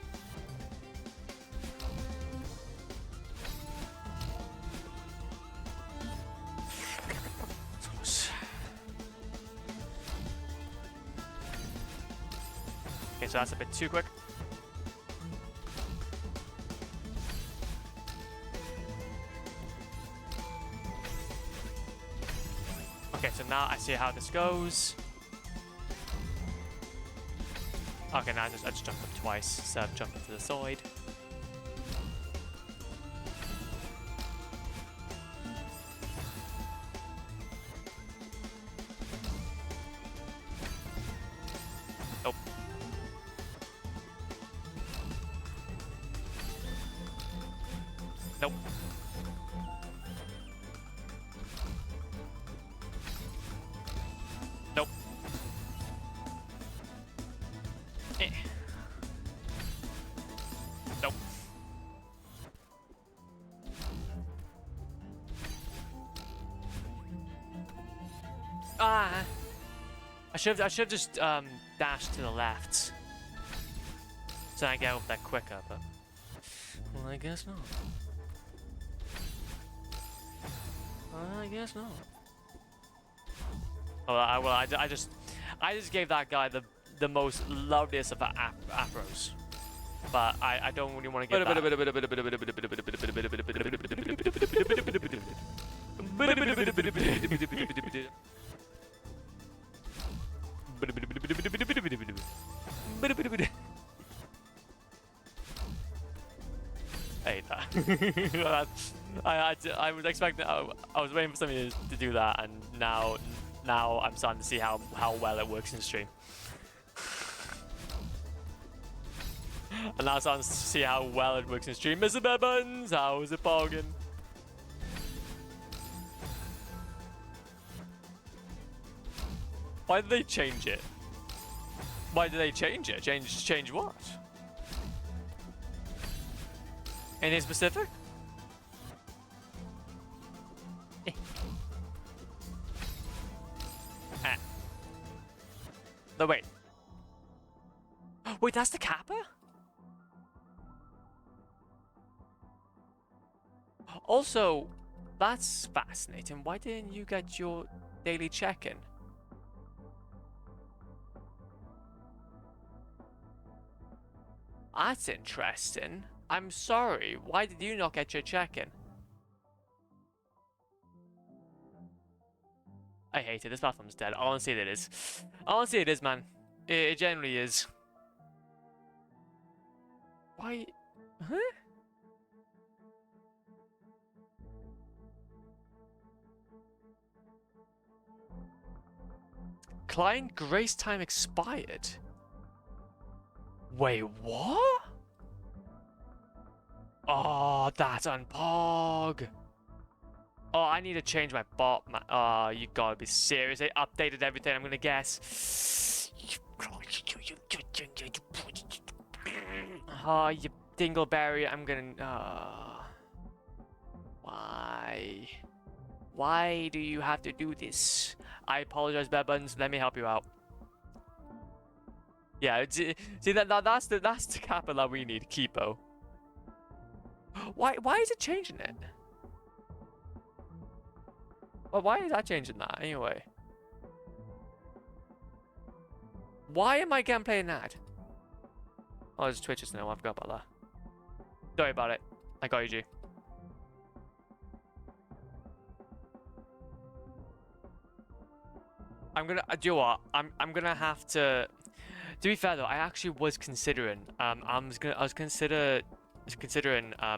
Okay, so that's a bit too quick. Okay, so now I see how this goes. Okay, now I just jumped up twice instead of jumping to the side. Nope. Nope. Nope. Eh. Nope. Ah. I should have just dashed to the left, so I get over there quicker. But well, I guess not. I guess not. Oh, I just gave that guy the most loveliest of afros, but I don't really want to get that. I hate that. I was expecting. I was waiting for somebody to do that, and now I'm starting to see how well it works in stream. And now I'm starting to see how well it works in stream. Mr. Bebbins, how is it bargain? Why did they change it? Why did they change it? Change what? Anything specific? No, wait. Wait, that's the kappa? Also, that's fascinating. Why didn't you get your daily check-in? That's interesting. I'm sorry. Why did you not get your check-in? I hate it. This platform's dead. Honestly, it is. Honestly, it is, man. It generally is. Why? Huh? Client grace time expired. Wait, what? Oh, that's unpog. Oh, I need to change my bot, man. Oh, you gotta be serious. They updated everything, I'm gonna guess. Oh, you dingleberry. I'm gonna... Why? Why do you have to do this? I apologize, Bebuns. Let me help you out. Yeah, see that's the kappa that we need, Kipo. Why is it changing it? Well, why is that changing that anyway? Why am I gameplay an ad? Oh, it's Twitches now. I forgot about that. Sorry about it. I got you, G. I'm gonna do you know what? I'm gonna have to. To be fair though, I actually was considering. I was considering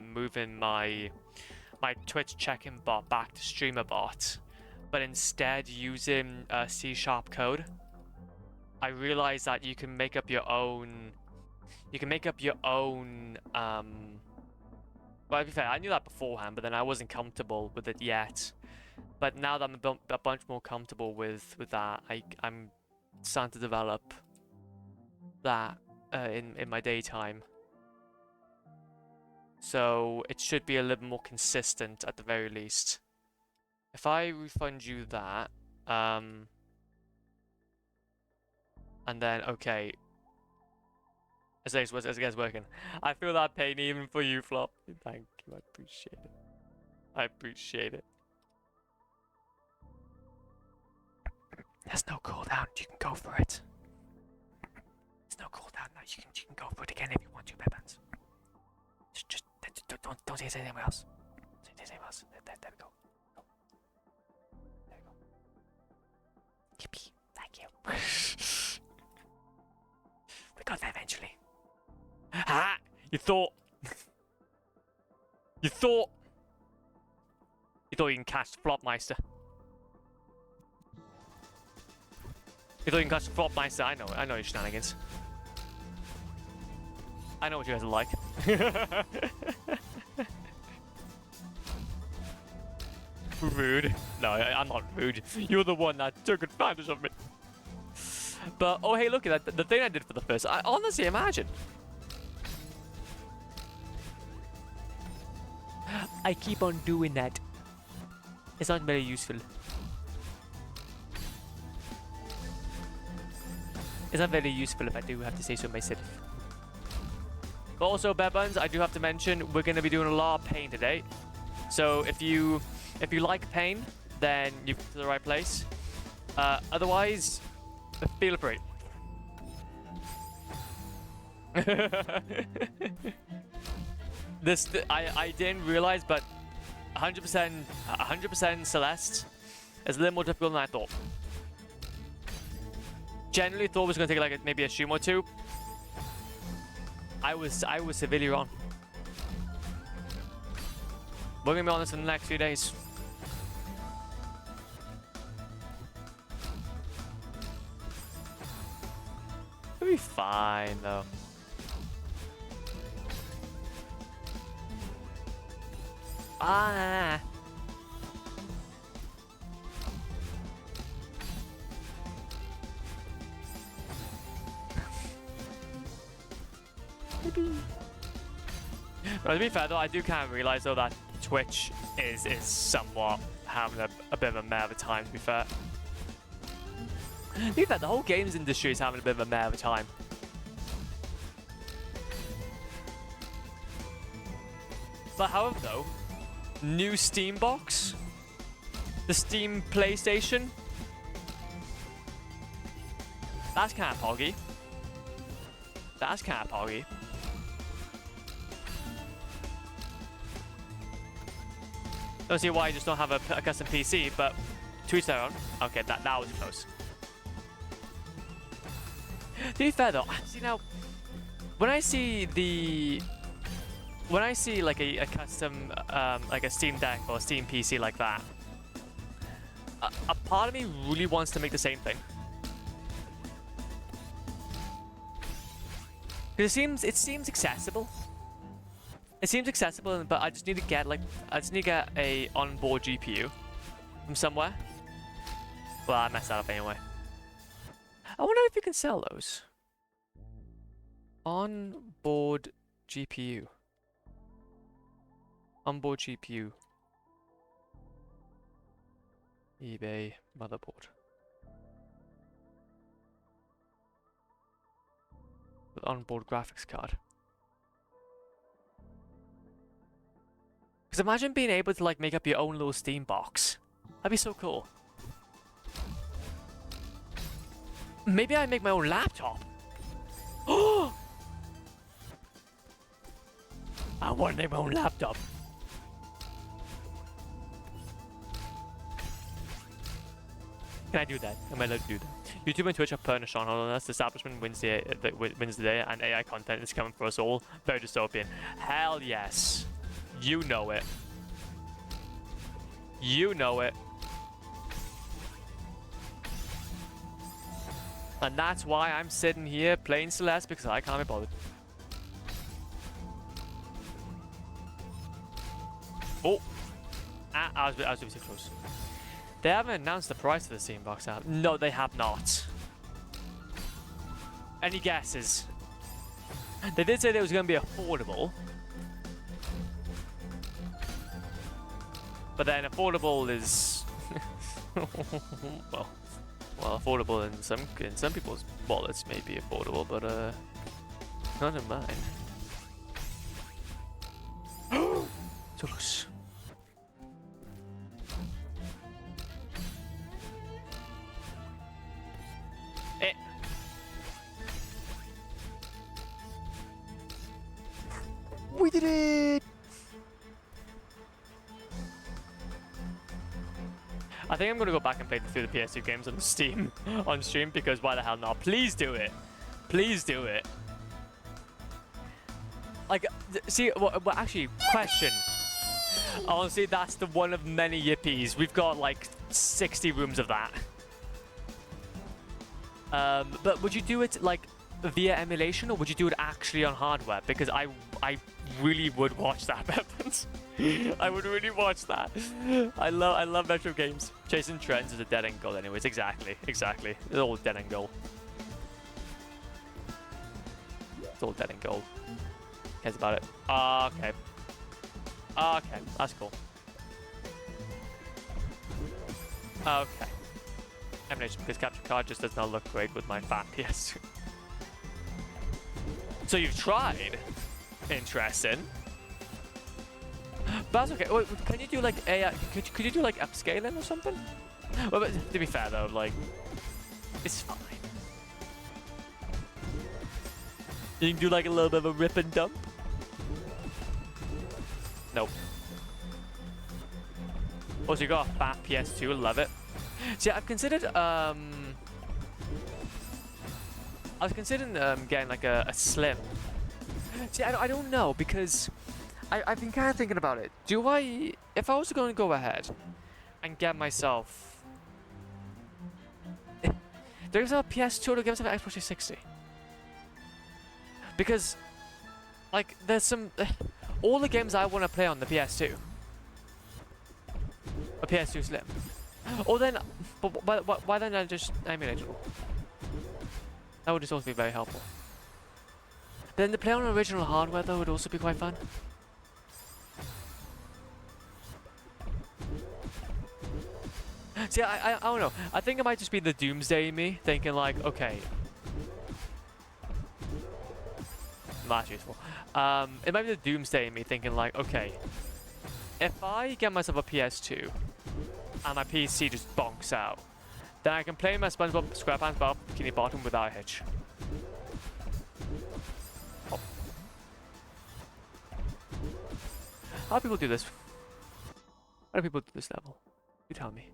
moving my Twitch check-in bot back to streamer bot, but instead using C# code. I realized that you can make up your own. You can make up your own. Well, to be fair, I knew that beforehand, but then I wasn't comfortable with it yet. But now that I'm a bunch more comfortable with that, I'm starting to develop that in my daytime. So it should be a little more consistent at the very least. If I refund you that, and then okay, as it gets working. I feel that pain even for you, Flop. Thank you, I appreciate it. I appreciate it. There's no cooldown. You can go for it. There's no cooldown. No, you can go for it again if you want to, Pepans. Just don't say anything else. Say anything else. There we go. There we go. Yippee! Thank you. We got there eventually. Ah! You thought you can cast Flopmeister. You thought you can catch Flopmeister. I know your shenanigans. I know what you guys are like. Rude. No, I'm not rude. You're the one that took advantage of me. But, oh hey, look at that. The thing I did for the first... I honestly imagine. I keep on doing that. It's not very useful. It's not very useful if I do have to say so myself. But also, Bebuns, I do have to mention we're going to be doing a lot of pain today. So if you like pain, then you've come to the right place. Otherwise, feel free. I didn't realize, but 100% Celeste is a little more difficult than I thought. Generally thought it was going to take like maybe a stream or two. I was severely wrong. We're gonna be on this in the next few days. It'll be fine though. Ah. But to be fair though, I do kind of realize though that Twitch is somewhat having a bit of a meh of a time, to be fair. To be fair, the whole games industry is having a bit of a meh of a time. But however though, new Steam box, the Steam PlayStation, that's kind of poggy. That's kind of poggy. Don't see why you just don't have a custom PC, but to each their own. Okay, that was close. To be fair though, see now, when I see like a custom like a Steam Deck or a Steam PC like that, a part of me really wants to make the same thing. Because it seems accessible. It seems accessible, but I just need to get a onboard GPU from somewhere. Well, I messed that up anyway. I wonder if you can sell those. Onboard GPU. Onboard GPU. eBay motherboard. With onboard graphics card. Because imagine being able to like make up your own little Steam box. That'd be so cool. Maybe I make my own laptop. Oh! I want to make my own laptop. Can I do that? Am I allowed to do that? YouTube and Twitch are putting a strong hold on us. The establishment wins the day, and AI content is coming for us all. Very dystopian. Hell yes. You know it. You know it. And that's why I'm sitting here playing Celeste, because I can't be bothered. Oh! I was too close. They haven't announced the price of the Steam Box app. No, they have not. Any guesses? They did say that it was going to be affordable. But then affordable is... well, affordable in some people's wallets may be affordable, but not in mine. So close. We did it! I think I'm gonna go back and play through the PS2 games on Steam on stream, because why the hell not? Please do it. Please do it. Like, see, well actually, question. Honestly, that's the one of many yippies. We've got like 60 rooms of that. But would you do it like via emulation, or would you do it actually on hardware? Because I really would watch that happens. I would really watch that. I love retro games. Chasing trends is a dead end goal anyways. Exactly. It's all dead end goal. It's all dead end goal. Cares about it. Okay. Okay, that's cool. Okay. Emulation, because capture card just does not look great with my fat PS2. So you've tried? Interesting. But that's okay. Wait, can you do like AI? Could you do like upscaling or something? Well, but to be fair though, like it's fine. You can do like a little bit of a rip and dump. Nope. Oh, so you got a fat PS2. Love it. See, I've considered I was considering getting like a slim. See, I don't know, because I've been kind of thinking about it. If I was going to go ahead and get myself, do I give myself a PS2 or do I give myself an Xbox 360? Because, like, there's some, all the games I want to play on the PS2, a PS2 Slim. Or then, but why then not just emulate it all? That would just also be very helpful. Then to play on original hardware though would also be quite fun. See, I don't know. I think it might just be the doomsday in me thinking like, okay. That's useful. It might be the doomsday in me thinking like, okay. If I get myself a PS2 and my PC just bonks out, then I can play my SpongeBob SquarePants Bikini Bottom without a hitch. Oh. How do people do this? How do people do this level? You tell me.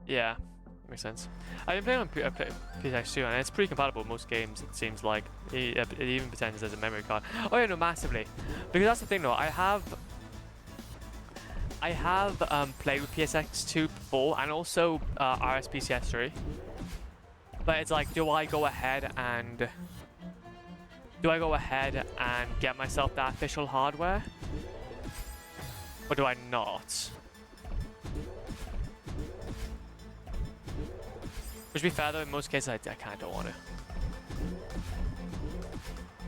Yeah, makes sense. I've been playing on PSX2 and it's pretty compatible with most games, it seems like. It even pretends there's a memory card. Oh yeah, no, massively. Because that's the thing though, I have played with PSX2 before and also RSPCS3. But it's like, do I go ahead and get myself that official hardware? Or do I not? Which, to be fair though, in most cases I kind of don't want to.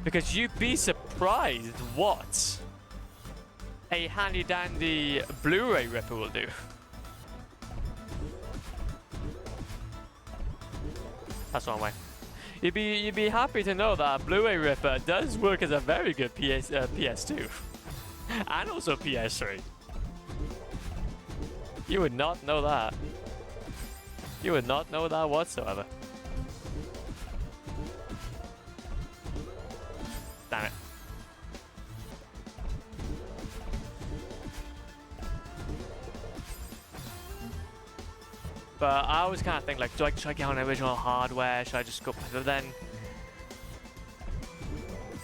Because you'd be surprised what a handy dandy Blu-ray ripper will do. That's one way. You'd be happy to know that Blu-ray ripper does work as a very good PS2 and also PS3. You would not know that. You would not know that whatsoever. Damn it. But I always kind of think like, should I get on original hardware? Should I just go? But then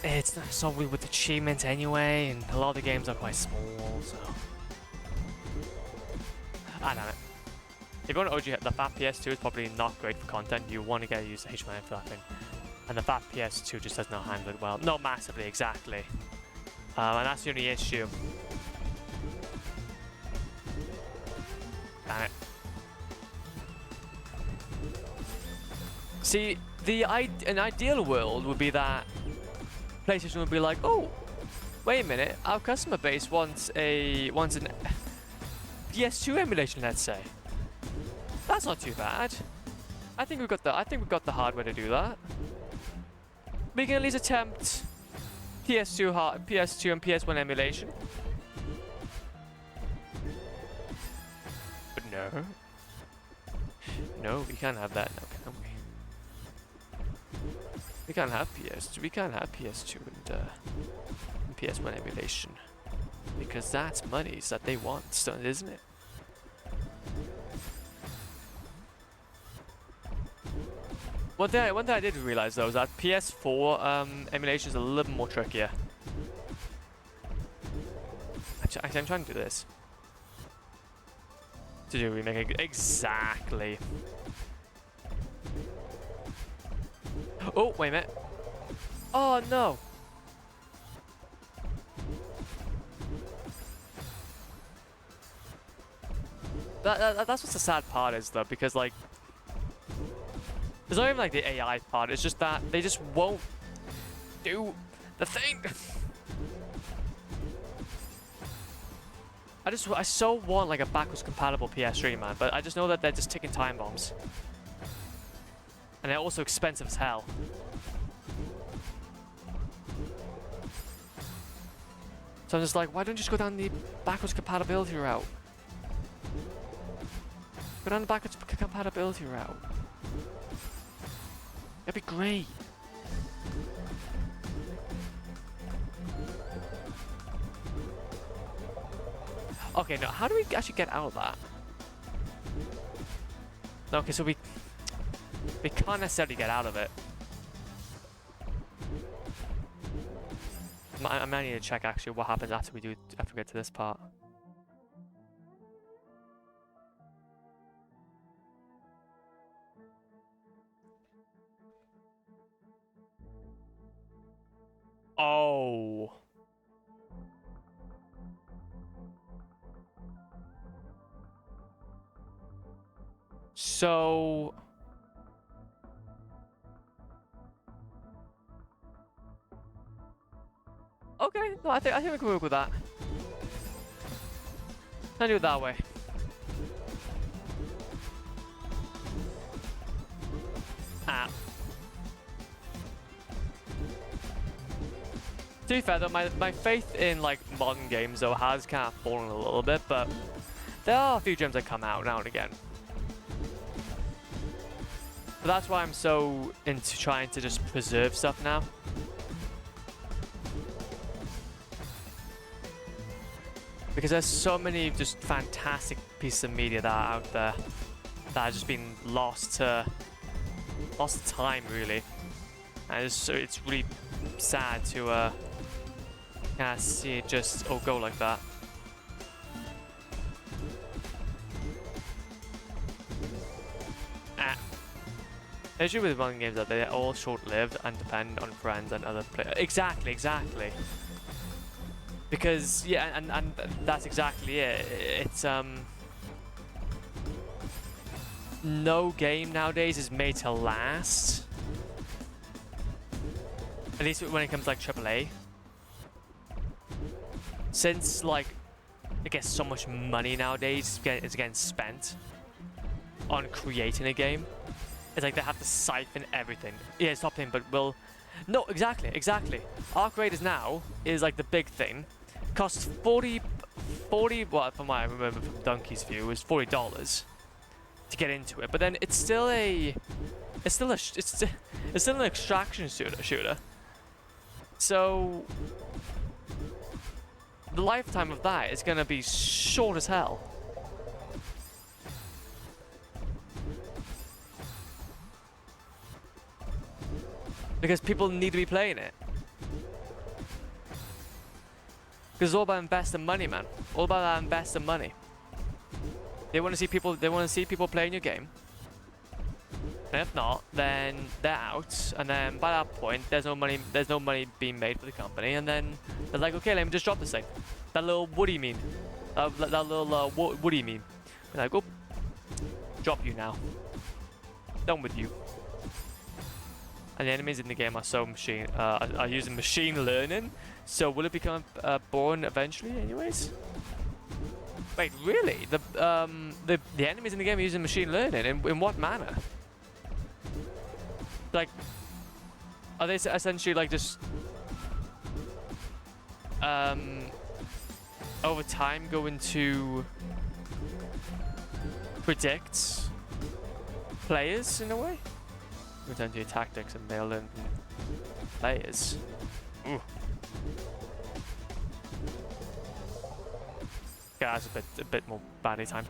it's not so weird with achievements anyway, and a lot of the games are quite small, so. Ah, damn it. If you want to OG, the fat PS2 is probably not great for content. You want to get used to HDMI for that thing. And the fat PS2 just does not handle it well. Not massively, exactly. And that's the only issue. Damn it. See, an ideal world would be that PlayStation would be like, oh, wait a minute, our customer base wants an PS2 emulation, let's say. That's not too bad. I think we've got the hardware to do that. We can at least attempt PS2 and PS1 emulation. But no, we can't have that now, can we? We can't have PS2. We can't have PS2 and PS1 emulation because that's monies that they want, isn't it? One thing I did realize though is that PS4 emulation is a little more trickier. Actually, I'm trying to do this. To do a remake exactly. Oh, wait a minute. Oh no. That's what the sad part is though, because like there's not even like the AI part, it's just that they just won't do the thing. I so want like a backwards compatible PS3, man, but I just know that they're just ticking time bombs. And they're also expensive as hell. So So I'm just like, why don't you just go down the backwards compatibility route? Go down the backwards compatibility route. That'd be great. Okay, no, how do we actually get out of that? No, okay, so we can't necessarily get out of it. I might need to check actually what happens after we get to this part. Oh. So okay, no, I think we can work with that. Let's do it that way. Ah. To be fair though, my faith in like modern games though has kind of fallen a little bit, but there are a few gems that come out now and again. But that's why I'm so into trying to just preserve stuff now. Because there's so many just fantastic pieces of media that are out there that have just been lost to time really. And it's really sad to kind of see it just go like that. The issue with modern games is that they're all short-lived and depend on friends and other players. Exactly. Because yeah, and that's exactly it. It's no game nowadays is made to last. At least when it comes to like AAA. Since like it gets so much money nowadays, it's getting spent on creating a game. It's like they have to siphon everything. Yeah, stop him, but we'll... No, exactly. Arc Raiders now is like the big thing. Costs 40, well, from what I remember from Donkey's view, is $40 to get into it. But then it's still an extraction shooter. So the lifetime of that is gonna be short as hell. Because people need to be playing it. Because it's all about investing money, man. All about that investing money. They want to see people playing your game. And if not, then they're out. And then by that point, there's no money being made for the company. And then they're like, okay, let me just drop this thing. That little Woody meme. That little Woody meme. And I go, drop you now. Done with you. And the enemies in the game are so are using machine learning. So will it become boring eventually, anyways? Wait, really? The enemies in the game are using machine learning. In what manner? Like, are they essentially like just over time going to predict players in a way? Return to your tactics and they'll learn from players. Ooh. Yeah, that's a bit more badly timed.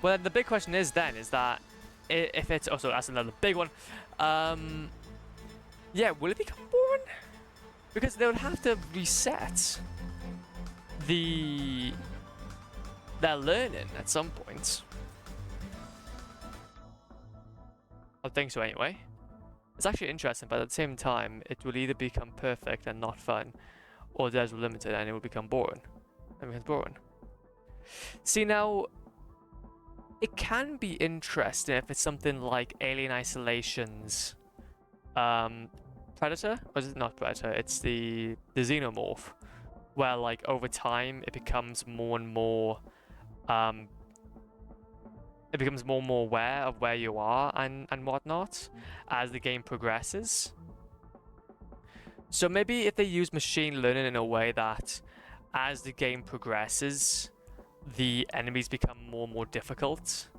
Well, the big question is that if it's also that's another big one. Yeah, will it become boring? Because they would have to reset their learning at some point. I think so anyway. It's actually interesting, but at the same time, it will either become perfect and not fun, or there's limited and it will become boring. It becomes boring. See, now, it can be interesting if it's something like Alien Isolation's Predator? Or is it not Predator? It's the Xenomorph. Where, like, over time, it becomes more and more... it becomes more and more aware of where you are and whatnot as the game progresses. So maybe if they use machine learning in a way that as the game progresses, the enemies become more and more difficult.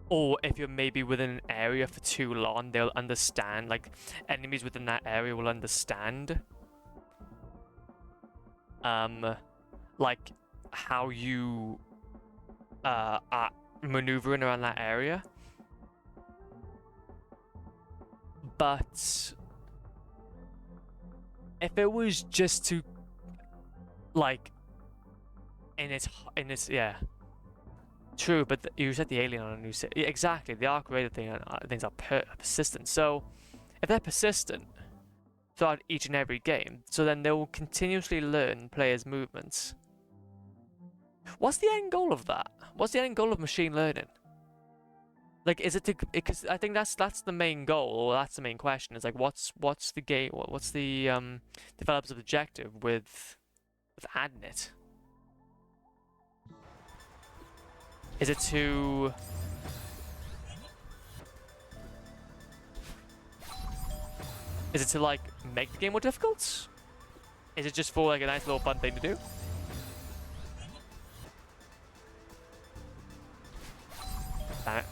Or if you're maybe within an area for too long, they'll understand, like, enemies within that area will understand, like, how you are maneuvering around that area. But if it was just to, like, in its yeah, true. But you said the alien on a new city, exactly. The arc rated things are persistent. So if they're persistent throughout each and every game, so then they will continuously learn players' movements. What's the end goal of that? What's the end goal of machine learning? Like, is it to? Because I think that's the main goal, or that's the main question. Is like, what's the game? What's the developer's objective with adding it? Is it to? Is it to like make the game more difficult? Is it just for like a nice little fun thing to do? Damn it.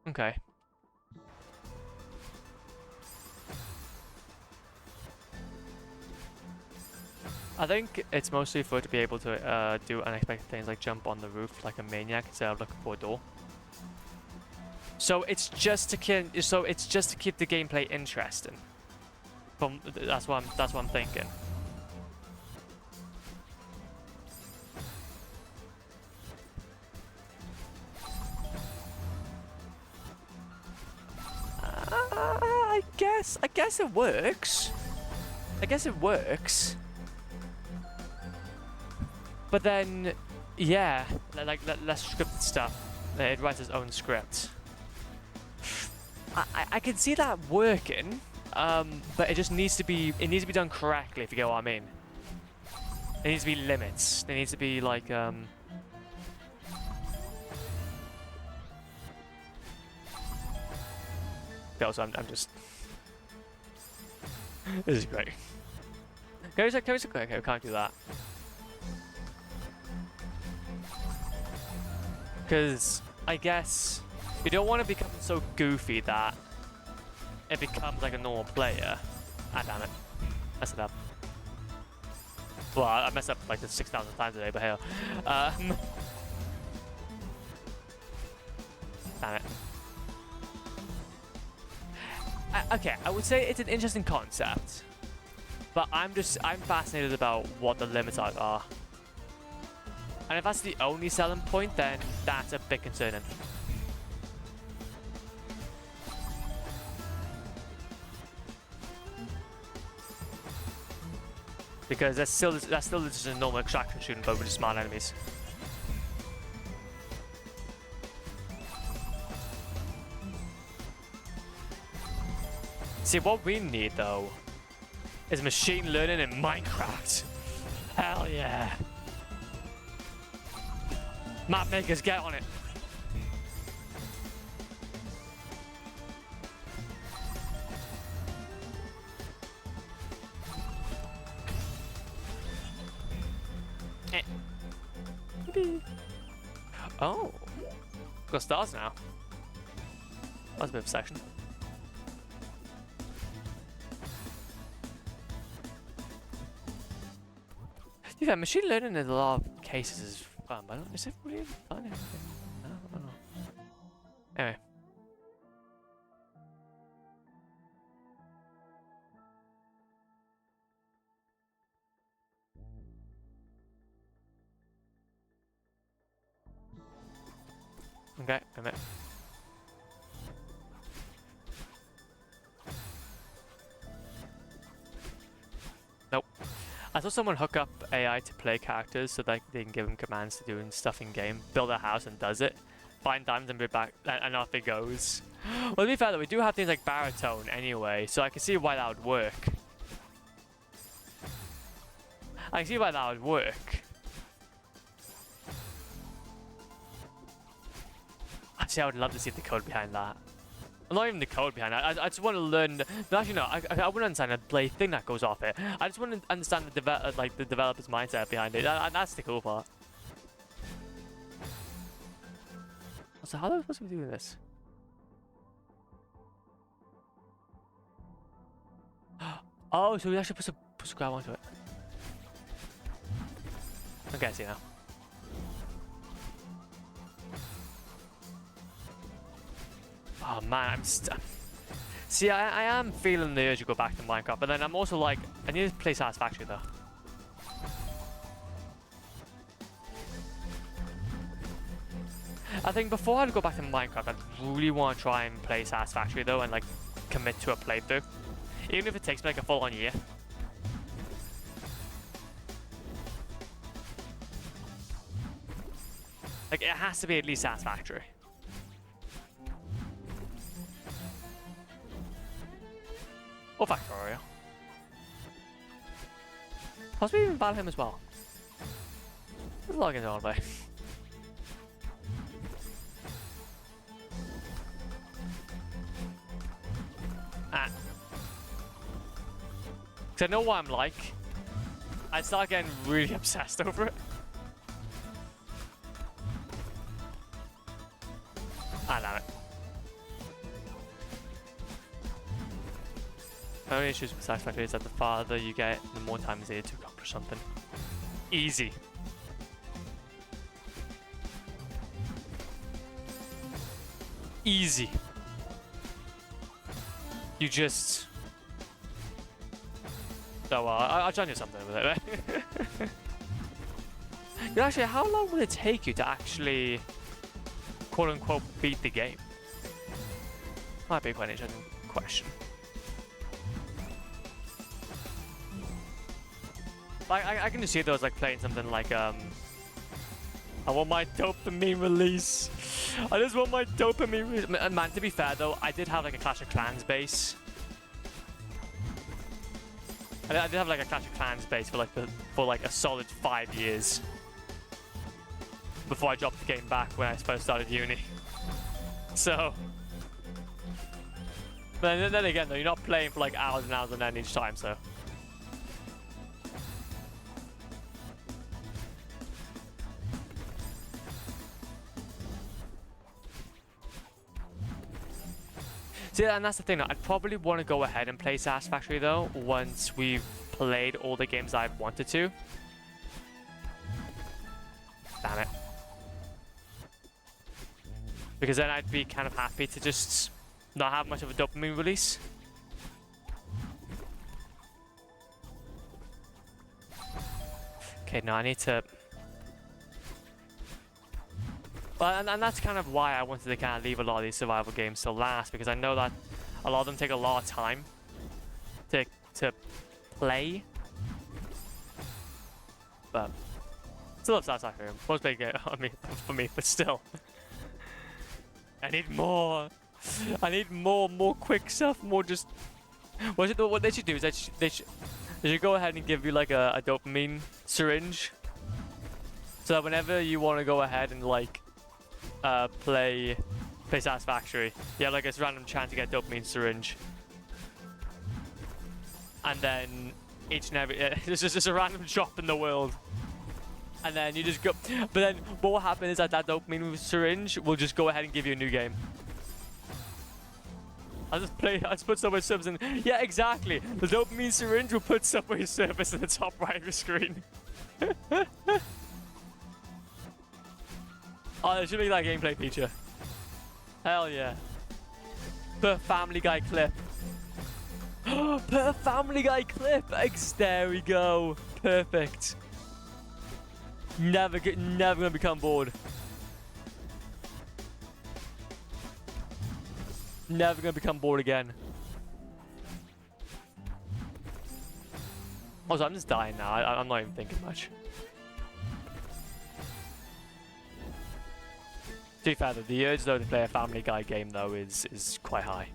Okay. I think it's mostly for it to be able to do unexpected things like jump on the roof like a maniac instead of looking for a door. So it's just to keep the gameplay interesting. That's what I'm thinking. I guess it works. I guess it works. But then, yeah, like less scripted stuff. It writes its own script. I can see that working, but it just needs to be done correctly, if you get what I mean. There needs to be limits. There needs to be like Also, I'm just. This is great. Okay, we can't do that. Because I guess you don't want to become so goofy that it becomes like a normal player. Ah, damn it. Messed it up. Well, I messed up like 6,000 times today, but hey. Damn it. Okay, I would say it's an interesting concept, but I'm fascinated about what the limits are. And if that's the only selling point, then that's a bit concerning. Because that's still just a normal extraction shooting, but with smart enemies. See, what we need though is machine learning in Minecraft. Hell yeah. Map makers, get on it. Oh. Got stars now. That's a bit of a section. Yeah, machine learning in a lot of cases is fun, but is it really fun? I don't know. Anyway. Okay, a minute. Nope. I saw someone hook up AI to play characters so that they can give them commands to do stuff in game. Build a house and does it. Find diamonds and be back, and off it goes. Well, to be fair though, we do have things like baritone anyway, so I can see why that would work. I can see why that would work. Actually, I would love to see the code behind that. Well, not even the code behind that. I just want to learn. No, actually, no. I wouldn't understand the blade thing that goes off it. I just want to understand the the developer's mindset behind it. That's the cool part. So how are we supposed to be doing this? Oh, so we actually put to grab onto it. Okay, I see now. Oh man, see, I am feeling the urge to go back to Minecraft, but then I'm also like, I need to play Satisfactory though. I think before I go back to Minecraft, I really want to try and play Satisfactory though, and like commit to a playthrough, even if it takes me like a full-on year. Like it has to be at least Satisfactory. Or Factorio. Possibly even battle him as well. Let's log into all the way. Because I know what I'm like. I start getting really obsessed over it. Ah, damn it. My only issues with Satisfactory is that the farther you get, the more time is needed to accomplish something. Easy. Easy. You just... Oh well, I'll try and do something with it, right? But actually, how long will it take you to actually, quote-unquote, beat the game? Might be quite an interesting question. Like, I can just see those like playing something like I want my dopamine release. I just want my dopamine release. Man, to be fair though, I did have like a Clash of Clans base. I did have like a Clash of Clans base for like a solid 5 years before I dropped the game back when I first started uni. So, but then again though, you're not playing for like hours and hours on end each time, so. See, and that's the thing, I'd probably want to go ahead and play Satisfactory though, once we've played all the games I've wanted to. Damn it. Because then I'd be kind of happy to just not have much of a dopamine release. Okay, no, I need to... Well, and that's kind of why I wanted to kind of leave a lot of these survival games to last, because I know that a lot of them take a lot of time to play. But still love Satisfactory. Most big game, I mean, for me, but still. I need more. I need more quick stuff, more just... What they should do is they should go ahead and give you like a dopamine syringe. So that whenever you want to go ahead and like play Satisfactory, you have like this random chance to get a dopamine syringe. And then each and every... It's just a random drop in the world. And then you just go... But then what will happen is that dopamine syringe will just go ahead and give you a new game. I'll just put Subway Surfers in. Yeah, exactly. The dopamine syringe will put Subway Surfers in the top right of your screen. Oh, there should be that gameplay feature. Hell yeah. Per Family Guy clip. Per Family Guy clip. There we go. Perfect. Never gonna become bored. Never gonna become bored again. Also, I'm just dying now. I'm not even thinking much. To be fair, though, the urge though to play a Family Guy game though is quite high.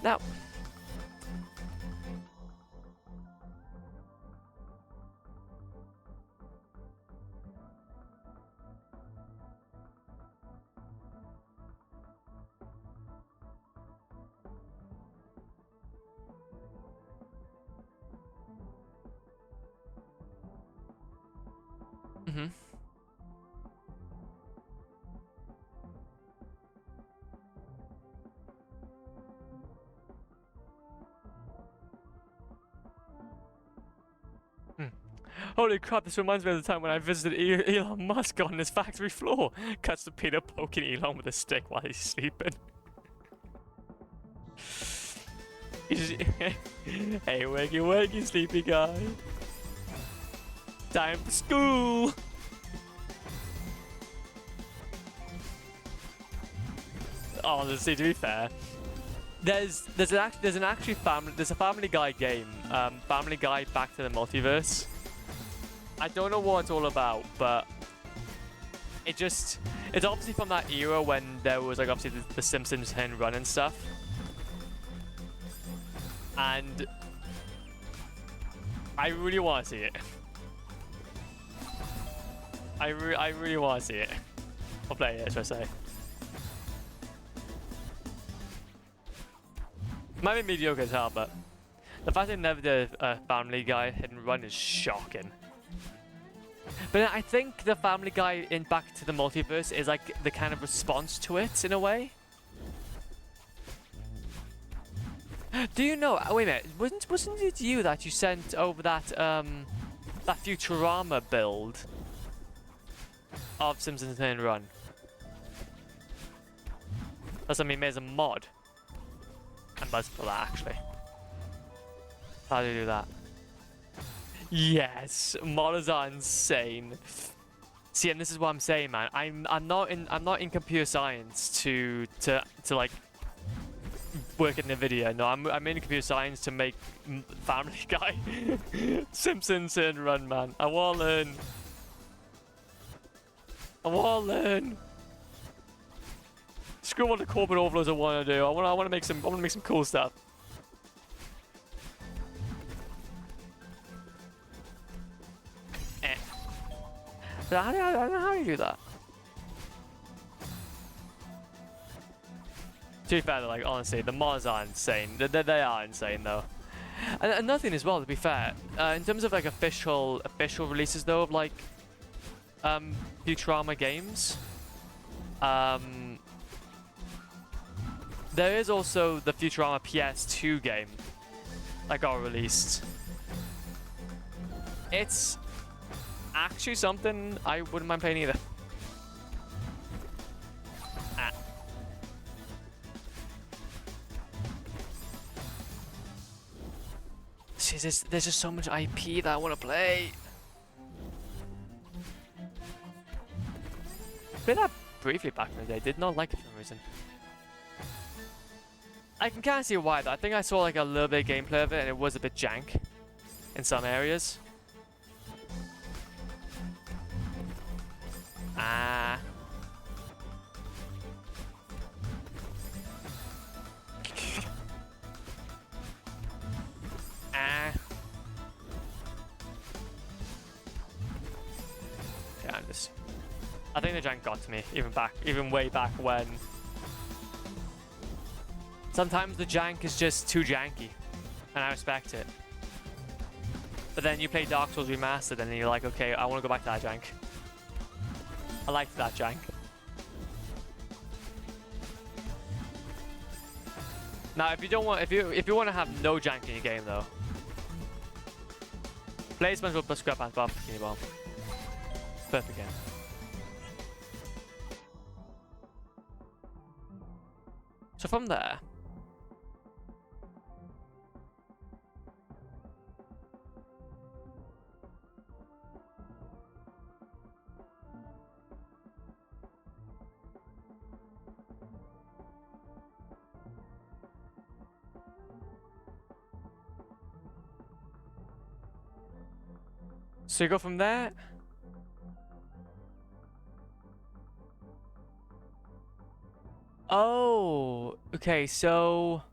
Now. Mm-hmm. Holy crap, this reminds me of the time when I visited Elon Musk on his factory floor. Cuts to Peter poking Elon with a stick while he's sleeping. Hey, wakey, wakey, sleepy guy. Time for school. Honestly, to be fair, there's a Family Guy game, Family Guy Back to the Multiverse. I don't know what it's all about, but it's obviously from that era when there was like obviously the Simpsons Hit and Run and stuff, and I really want to see it. I really want to see it. I'll play it, should I say? Might be mediocre as hell, but the fact they never did a Family Guy Hit and Run is shocking. But I think the Family Guy in Back to the Multiverse is like the kind of response to it in a way. Do you know? Wait a minute. Wasn't it you that you sent over that that Futurama build of Simpsons Hit and Run? That's something made as a mod. I'm buzzed for that actually. How do you do that? Yes, modders are insane. See, and this is what I'm saying, man. I'm not in computer science to like work in NVIDIA. No, I'm in computer science to make Family Guy, Simpsons Hit and Run, man. I wanna learn. I wanna learn. Screw what the corporate overlords I wanna do. I wanna make some cool stuff. I don't know how you do that. To be fair, like honestly, the mods are insane. They are insane though. And another thing as well, to be fair, in terms of like official releases though of like Futurama games, there is also the Futurama PS2 game that got released. It's actually something I wouldn't mind playing either. See, there's just so much IP that I want to play. Played that briefly back in the day. Did not like it for some reason. I can kind of see why though. I think I saw like a little bit of gameplay of it and it was a bit jank in some areas. Ah. Ah. Yeah, I think the jank got to me, even way back when. Sometimes the jank is just too janky, and I respect it. But then you play Dark Souls Remastered, and then you're like, okay, I want to go back to that jank. I liked that jank. Now, if you want to have no jank in your game though, play SpongeBob plus SquarePants Bikini Bomb. Perfect game. So from there. So you go from there. Oh, okay, so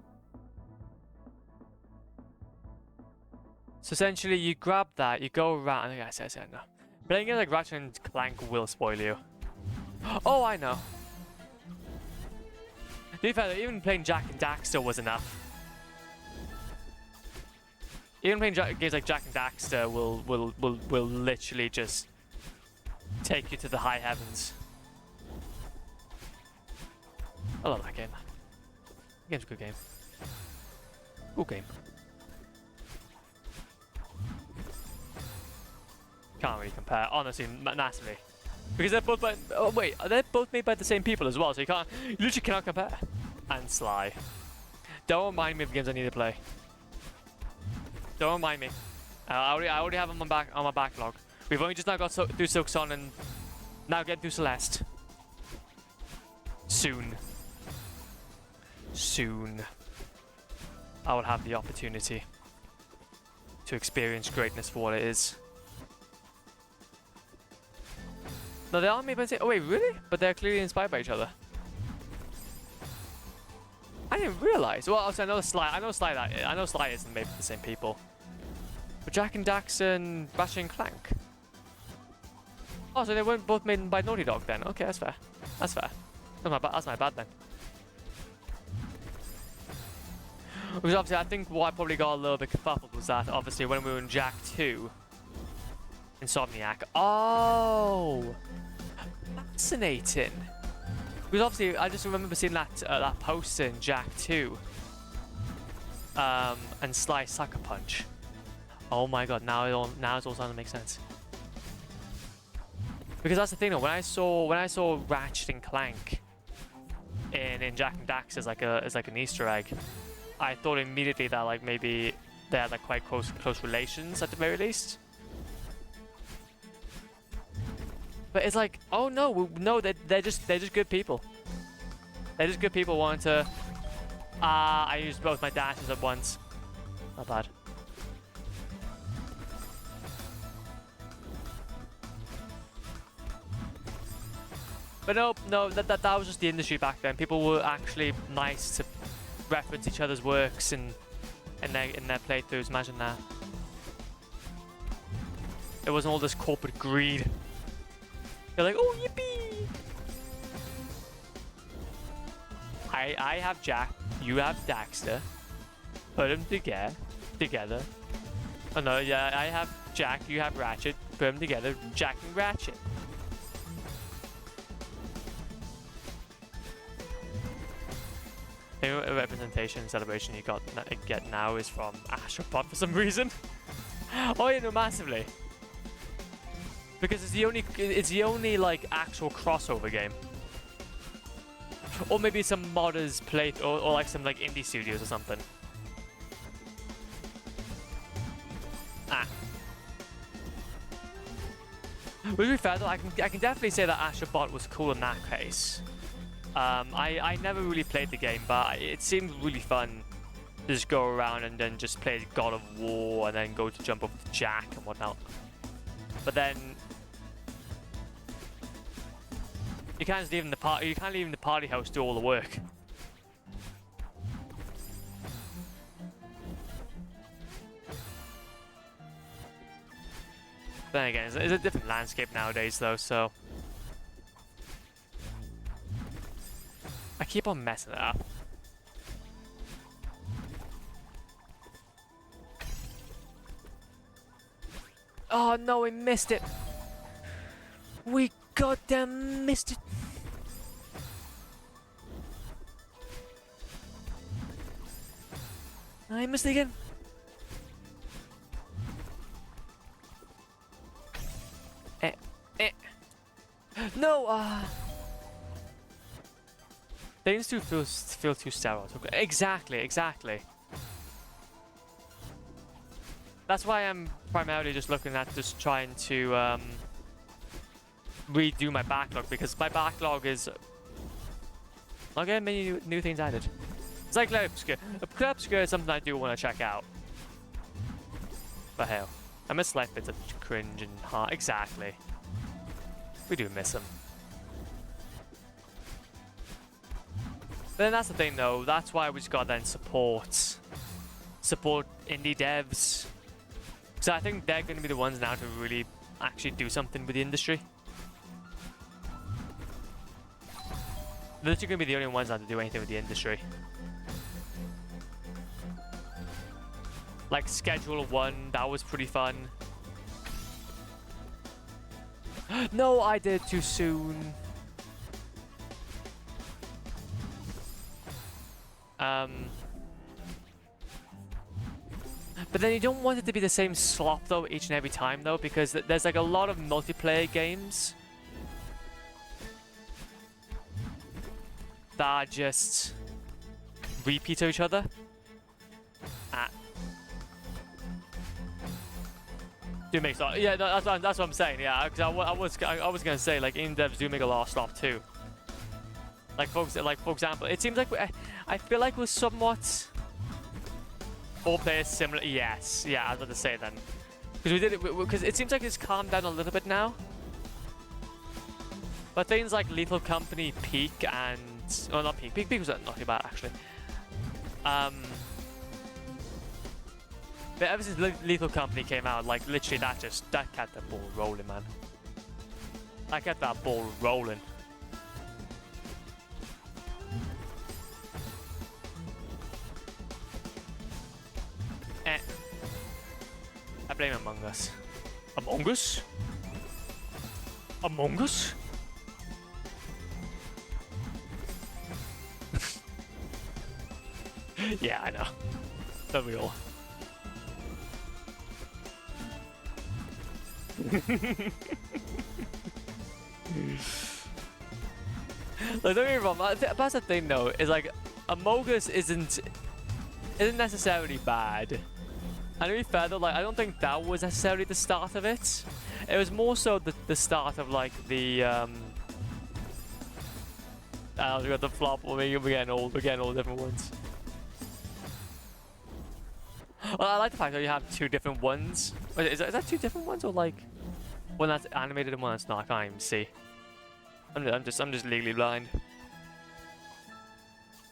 essentially you grab that, you go around. I think I said no. Playing it like Ratchet and Clank will spoil you. Oh, I know. To be fair, even playing Jack and Daxter was enough. Even playing games like Jack and Daxter will literally just take you to the high heavens. I love that game. The game's a good game. Cool game. Can't really compare, honestly, massively. Because they're both by, oh wait, they're both made by the same people as well, so you literally cannot compare. And Sly. Don't remind me of games I need to play. Don't remind me. I already have them on my backlog. We've only just now got through Silksong and now getting through Celeste. Soon. Soon. I will have the opportunity to experience greatness for what it is. No, they are made by the same. Oh wait, really? But they're clearly inspired by each other. I didn't realize. Well, also, I know Sly isn't made by the same people. But Jack and Daxter and Ratchet and Clank. Oh, so they weren't both made by Naughty Dog then? Okay, that's fair. That's fair. That's my bad then. Because obviously, I think what I probably got a little bit kerfuffled was that obviously when we were in Jack 2, Insomniac. Oh, fascinating. Because obviously, I just remember seeing that poster in Jack 2, and Sly Sucker Punch. Oh my god! Now it's all starting to make sense. Because that's the thing though. When I saw Ratchet and Clank in Jack and Daxter as like an Easter egg, I thought immediately that like maybe they had like quite close relations at the very least. But it's like, oh no, no, they're just good people. They're just good people wanting to. I used both my dashes at once. Not bad. But no, that was just the industry back then. People were actually nice to reference each other's works and in their playthroughs. Imagine that. It wasn't all this corporate greed. They're like, oh yippee! I have Jack, you have Daxter. Put them together. Oh no, yeah, I have Jack, you have Ratchet. Put them together, Jack and Ratchet. The only representation celebration you get now is from Astrobot for some reason. Oh yeah, no, massively. Because it's the only like actual crossover game. Or maybe some modders play, or like some like indie studios or something. But to be fair though, I can definitely say that Astrobot was cool in that case. I never really played the game, but it seemed really fun to just go around and then just play God of War and then go to jump over to Jack and whatnot. But then you can't just leave the party. You can't leave the party house do all the work. Then again, it's a different landscape nowadays, though. So I keep on messing it up. Oh no, we missed it. We goddamn missed it. I missed it again. No, things do feel too sterile. Okay. Exactly. That's why I'm primarily just looking at just trying to redo my backlog, because my backlog is not getting many new things added. It's like Club Obscure. Club Obscure is something I do want to check out. But hell, I miss slight bits of cringe and heart. Exactly. We do miss him. But then that's the thing though, that's why we just gotta then support indie devs. So I think they're gonna be the ones now to really actually do something with the industry. They're literally gonna be the only ones now to do anything with the industry. Like Schedule 1, that was pretty fun. No, I did it too soon. But then you don't want it to be the same slop though each and every time though, because there's like a lot of multiplayer games that just repeat to each other. Do make slop? Yeah, that's what I'm saying. Yeah, because I was gonna say like indie devs do make a lot of slop too. Like for example, it seems like I feel like we're somewhat all players similar. Yes, yeah, I was about to say then, because we did it because it seems like it's calmed down a little bit now. But things like Lethal Company, Peak, and well, not Peak. Peak was not too bad actually. But ever since Lethal Company came out, like literally that kept the ball rolling, man. That kept that ball rolling. I blame Among Us. Among Us? Among Us? Yeah, I know. Don't we all? Like, don't get me wrong, that's the thing though, is like Among Us isn't necessarily bad. And to be fair though, like I don't think that was necessarily the start of it. It was more so the start of like the we got the flop, we're getting all different ones. Well, I like the fact that you have two different ones. Wait, is that two different ones or like one that's animated and one that's not? I can't even see. I'm just legally blind. I think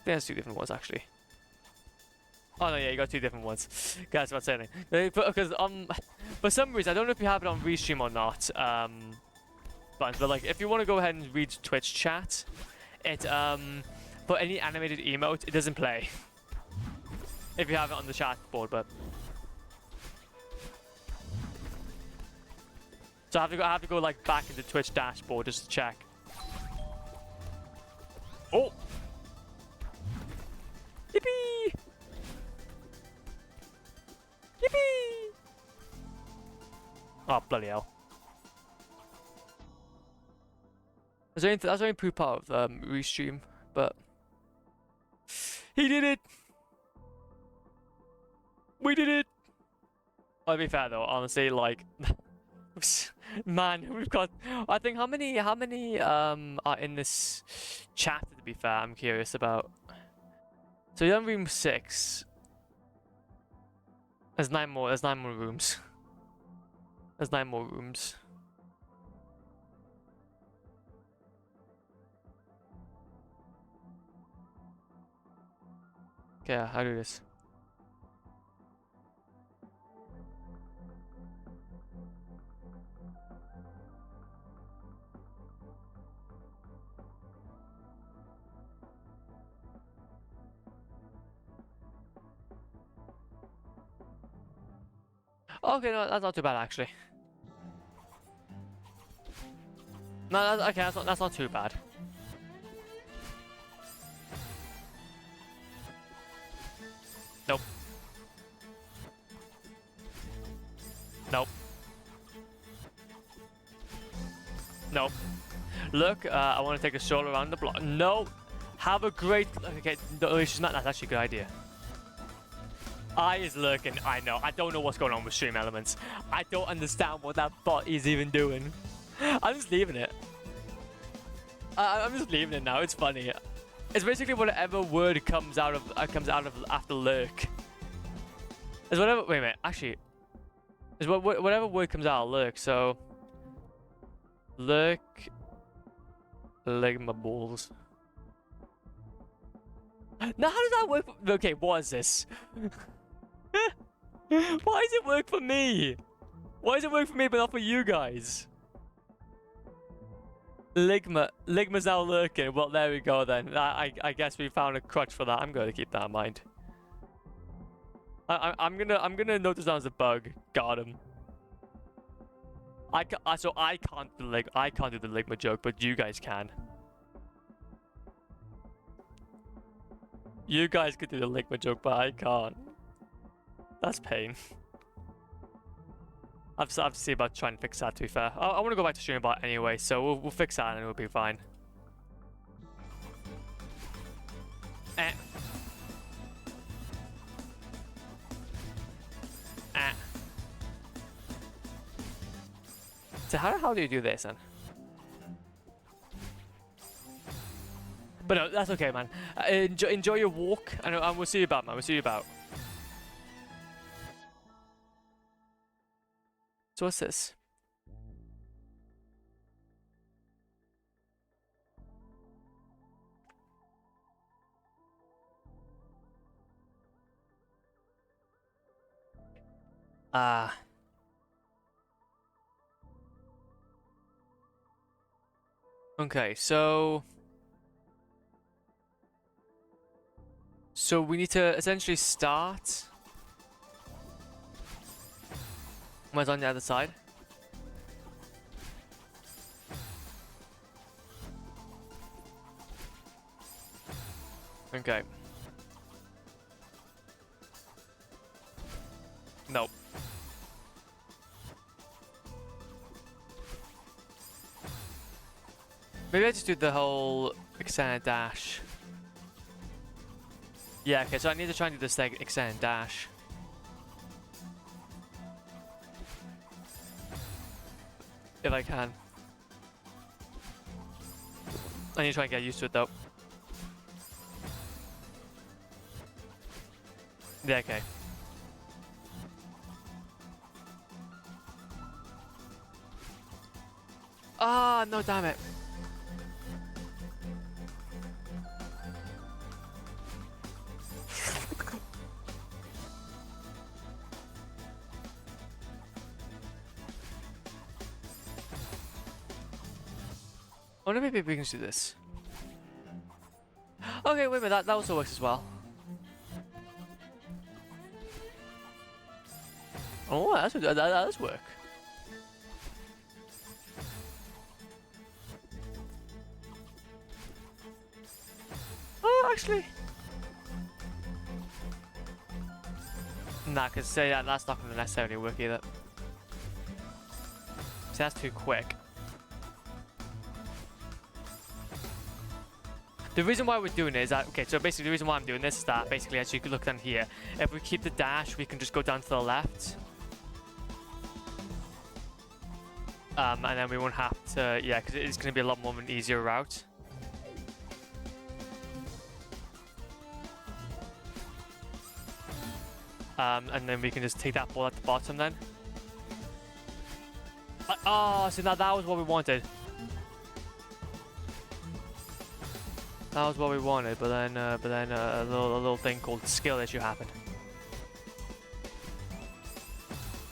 there's two different ones actually. Oh no, yeah, you got two different ones. Guys, what's saying? Because for some reason I don't know if you have it on Restream or not. But like if you want to go ahead and read Twitch chat, it for any animated emote it doesn't play. If you have it on the chat board, but so I have to go like back into Twitch dashboard just to check. Oh, yippee! Yippee! Oh bloody hell! That's only proof part of Restream, but he did it. We did it! Oh, to be fair though, honestly, like, man, we've got, I think how many are in this chapter, to be fair, I'm curious about. So you're in room 6. There's 9 more rooms. There's 9 more rooms. Okay, I'll do this. Okay, no, that's not too bad actually. No, that's not too bad. Nope. Nope. Nope. Look, I want to take a stroll around the block. No. Have a great. Okay, no, she's not. That's actually a good idea. I is lurking. I know. I don't know what's going on with stream elements. I don't understand what that bot is even doing. I'm just leaving it. I'm just leaving it now. It's funny. It's basically whatever word comes out of after lurk. It's whatever. Wait a minute. Actually, Is whatever word comes out, lurk. So, lurk, ligma balls. Now, how does that work? Okay, what is this? Why does it work for me? Why does it work for me but not for you guys? Ligma's now lurking. Well, there we go then. I guess we found a crutch for that. I'm going to keep that in mind. I'm gonna note this down as a bug. Got him. So I can't do the Ligma joke, but you guys can. You guys could do the Ligma joke, but I can't. That's pain. I've to see about trying to fix that, to be fair. I want to go back to stream about anyway, so we'll fix that and it'll be fine. Eh. Eh. So how do you do this then? But no, that's okay, man. Enjoy your walk, and we'll see you about, man. We'll see you about. So what's this? Okay, so we need to essentially start. Where's on the other side? Okay. Nope. Maybe I just do the whole extended dash. Yeah, okay, so I need to try and do this like extended dash. If I can. I need to try and get used to it though. Yeah, okay. Ah, no, damn it. I wonder maybe we can do this. Okay, wait a minute, that also works as well. Oh, that does work. Oh, actually. Nah, because say that's not going to necessarily work either. See, that's too quick. The reason why we're doing it is that, okay, so basically the reason why I'm doing this is that basically, as you can look down here, if we keep the dash, we can just go down to the left. And then we won't have to, yeah, because it's going to be a lot more of an easier route. And then we can just take that ball at the bottom then. Oh, so now that was what we wanted. That was what we wanted, but then a little thing called skill issue happened.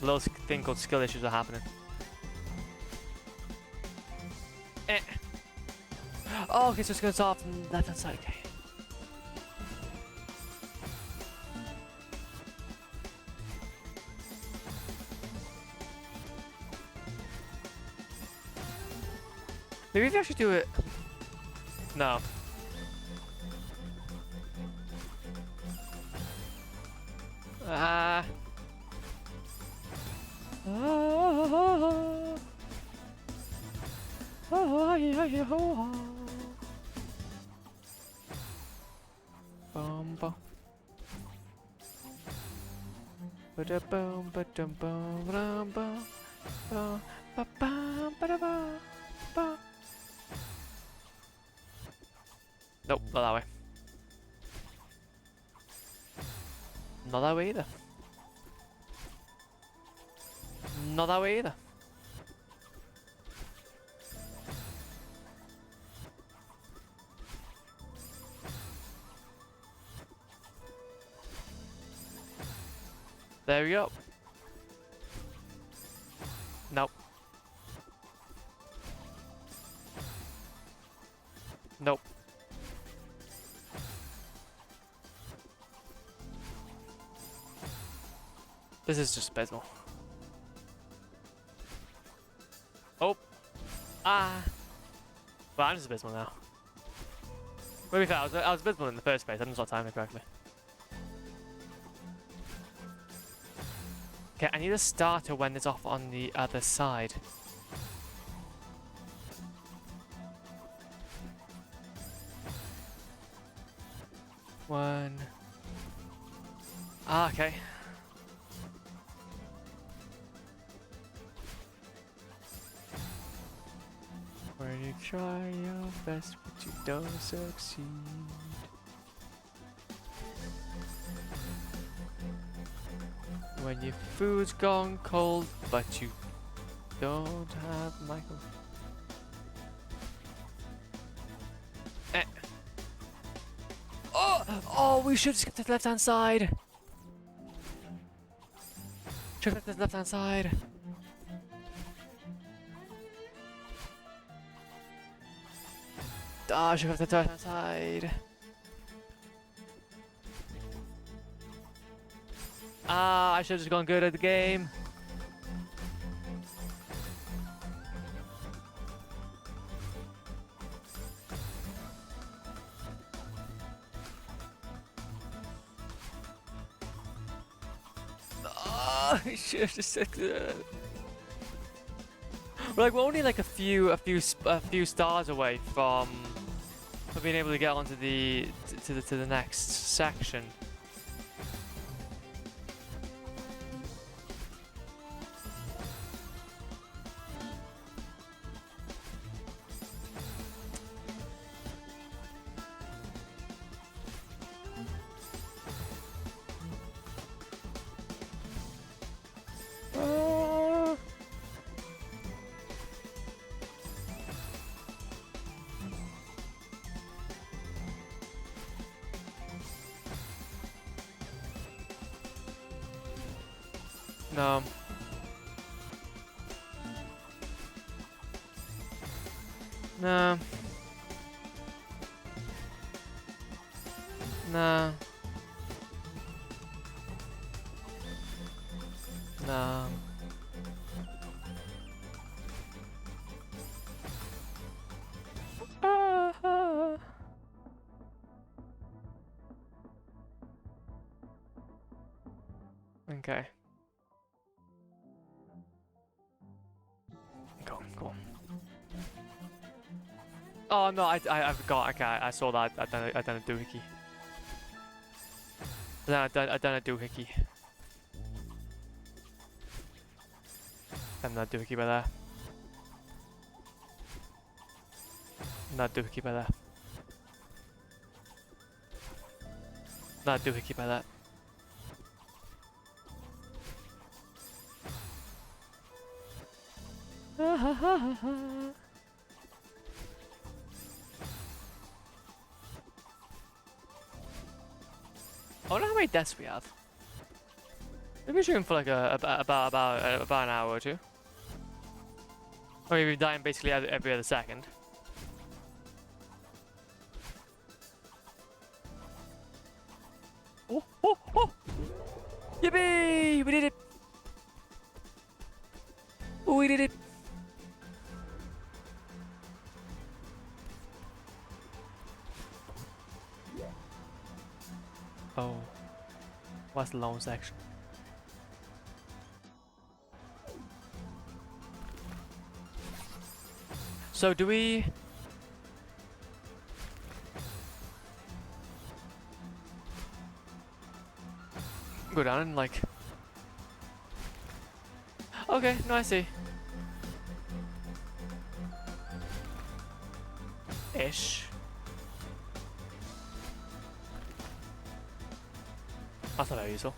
A little thing called skill issues are happening. Eh. Oh, okay, so it's gonna start from the left hand side. Okay. Maybe if you actually do it. No. Nope, not that way. Not that way either. not that way either. There we go. Nope. Nope. This is just abysmal. Oh. Ah. Well, I'm just abysmal now. To be fair, I was abysmal in the first place. I didn't start timing it correctly. Okay, I need a starter when it's off on the other side. One. Ah, okay. When you try your best, but you don't succeed. When your food's gone cold, but you don't have Michael. Eh. Oh, we should skip to the left-hand side. Should have to the left-hand side. Ah, should have to the right-hand side. Ah, I should have just gone good at the game. Ah, I should have just said that. Like we're only like a few stars away from being able to get onto to the next section. No. No. No. No. Okay. Go. Oh no, I forgot. Okay, I saw that. I done a doohickey. I done a doohickey. I'm not doohickey by there. Not doohickey by there. Not doohickey by that. I wonder how many deaths we have. Maybe we're shooting for like about an hour or two. Or we're dying basically every other second. Oh! Yippee! We did it! Oh, we did it! Oh, what's the long section? So do we... go down and like... Okay, no, I see. Ish. That's not very useful.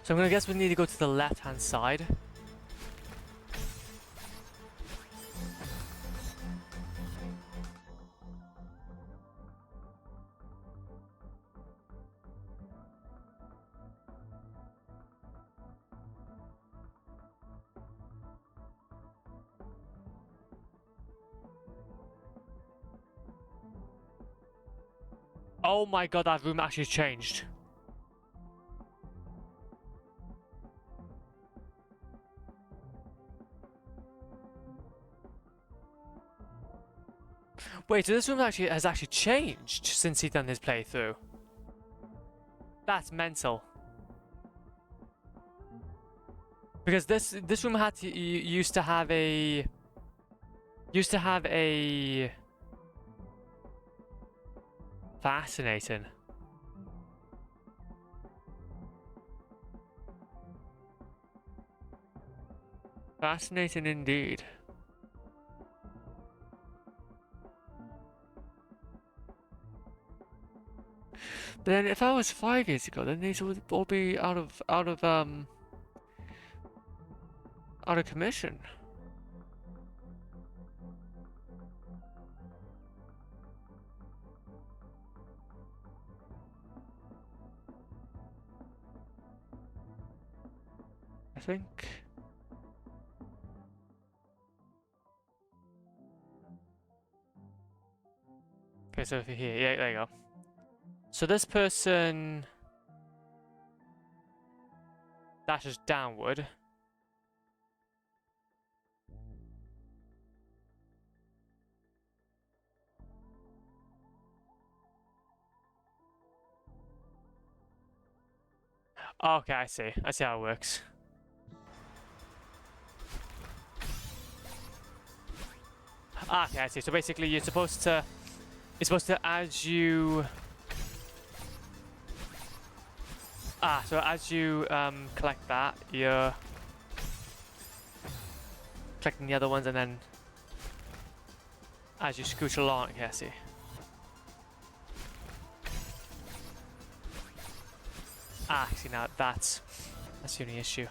So I'm gonna guess we need to go to the left-hand side. Oh my god, that room actually changed. Wait, so this room has actually changed since he done his playthrough. That's mental. Because this room used to have a fascinating. Fascinating indeed. But then if that was 5 years ago, then these would all be out of commission. I think. Okay, so over here, yeah, there you go. So this person dashes downward. Okay, I see. I see how it works. Okay, I see. So basically, you're supposed to, as you, so as you collect that, you're collecting the other ones, and then as you scooch along, okay, I see. See, now that's the only issue.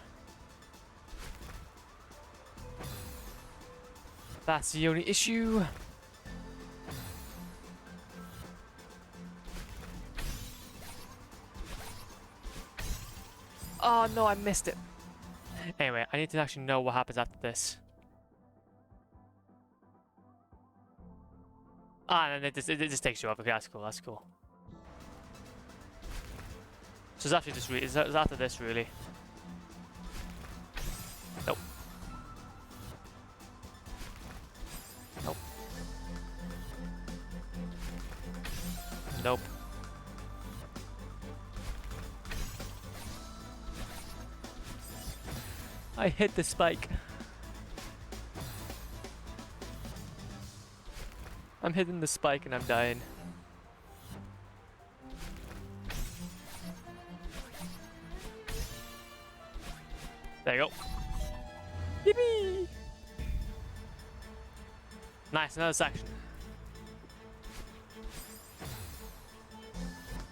That's the only issue. Oh no, I missed it. Anyway, I need to actually know what happens after this. And it just takes you up. Okay, that's cool. That's cool. So it's actually just it's after this, really. Nope. Nope. Nope. I hit the spike. I'm hitting the spike and I'm dying. There you go. Yippee! Nice, another section.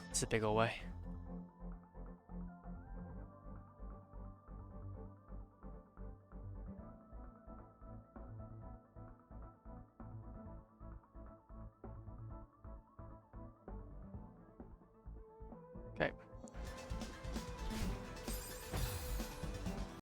It's a big old way.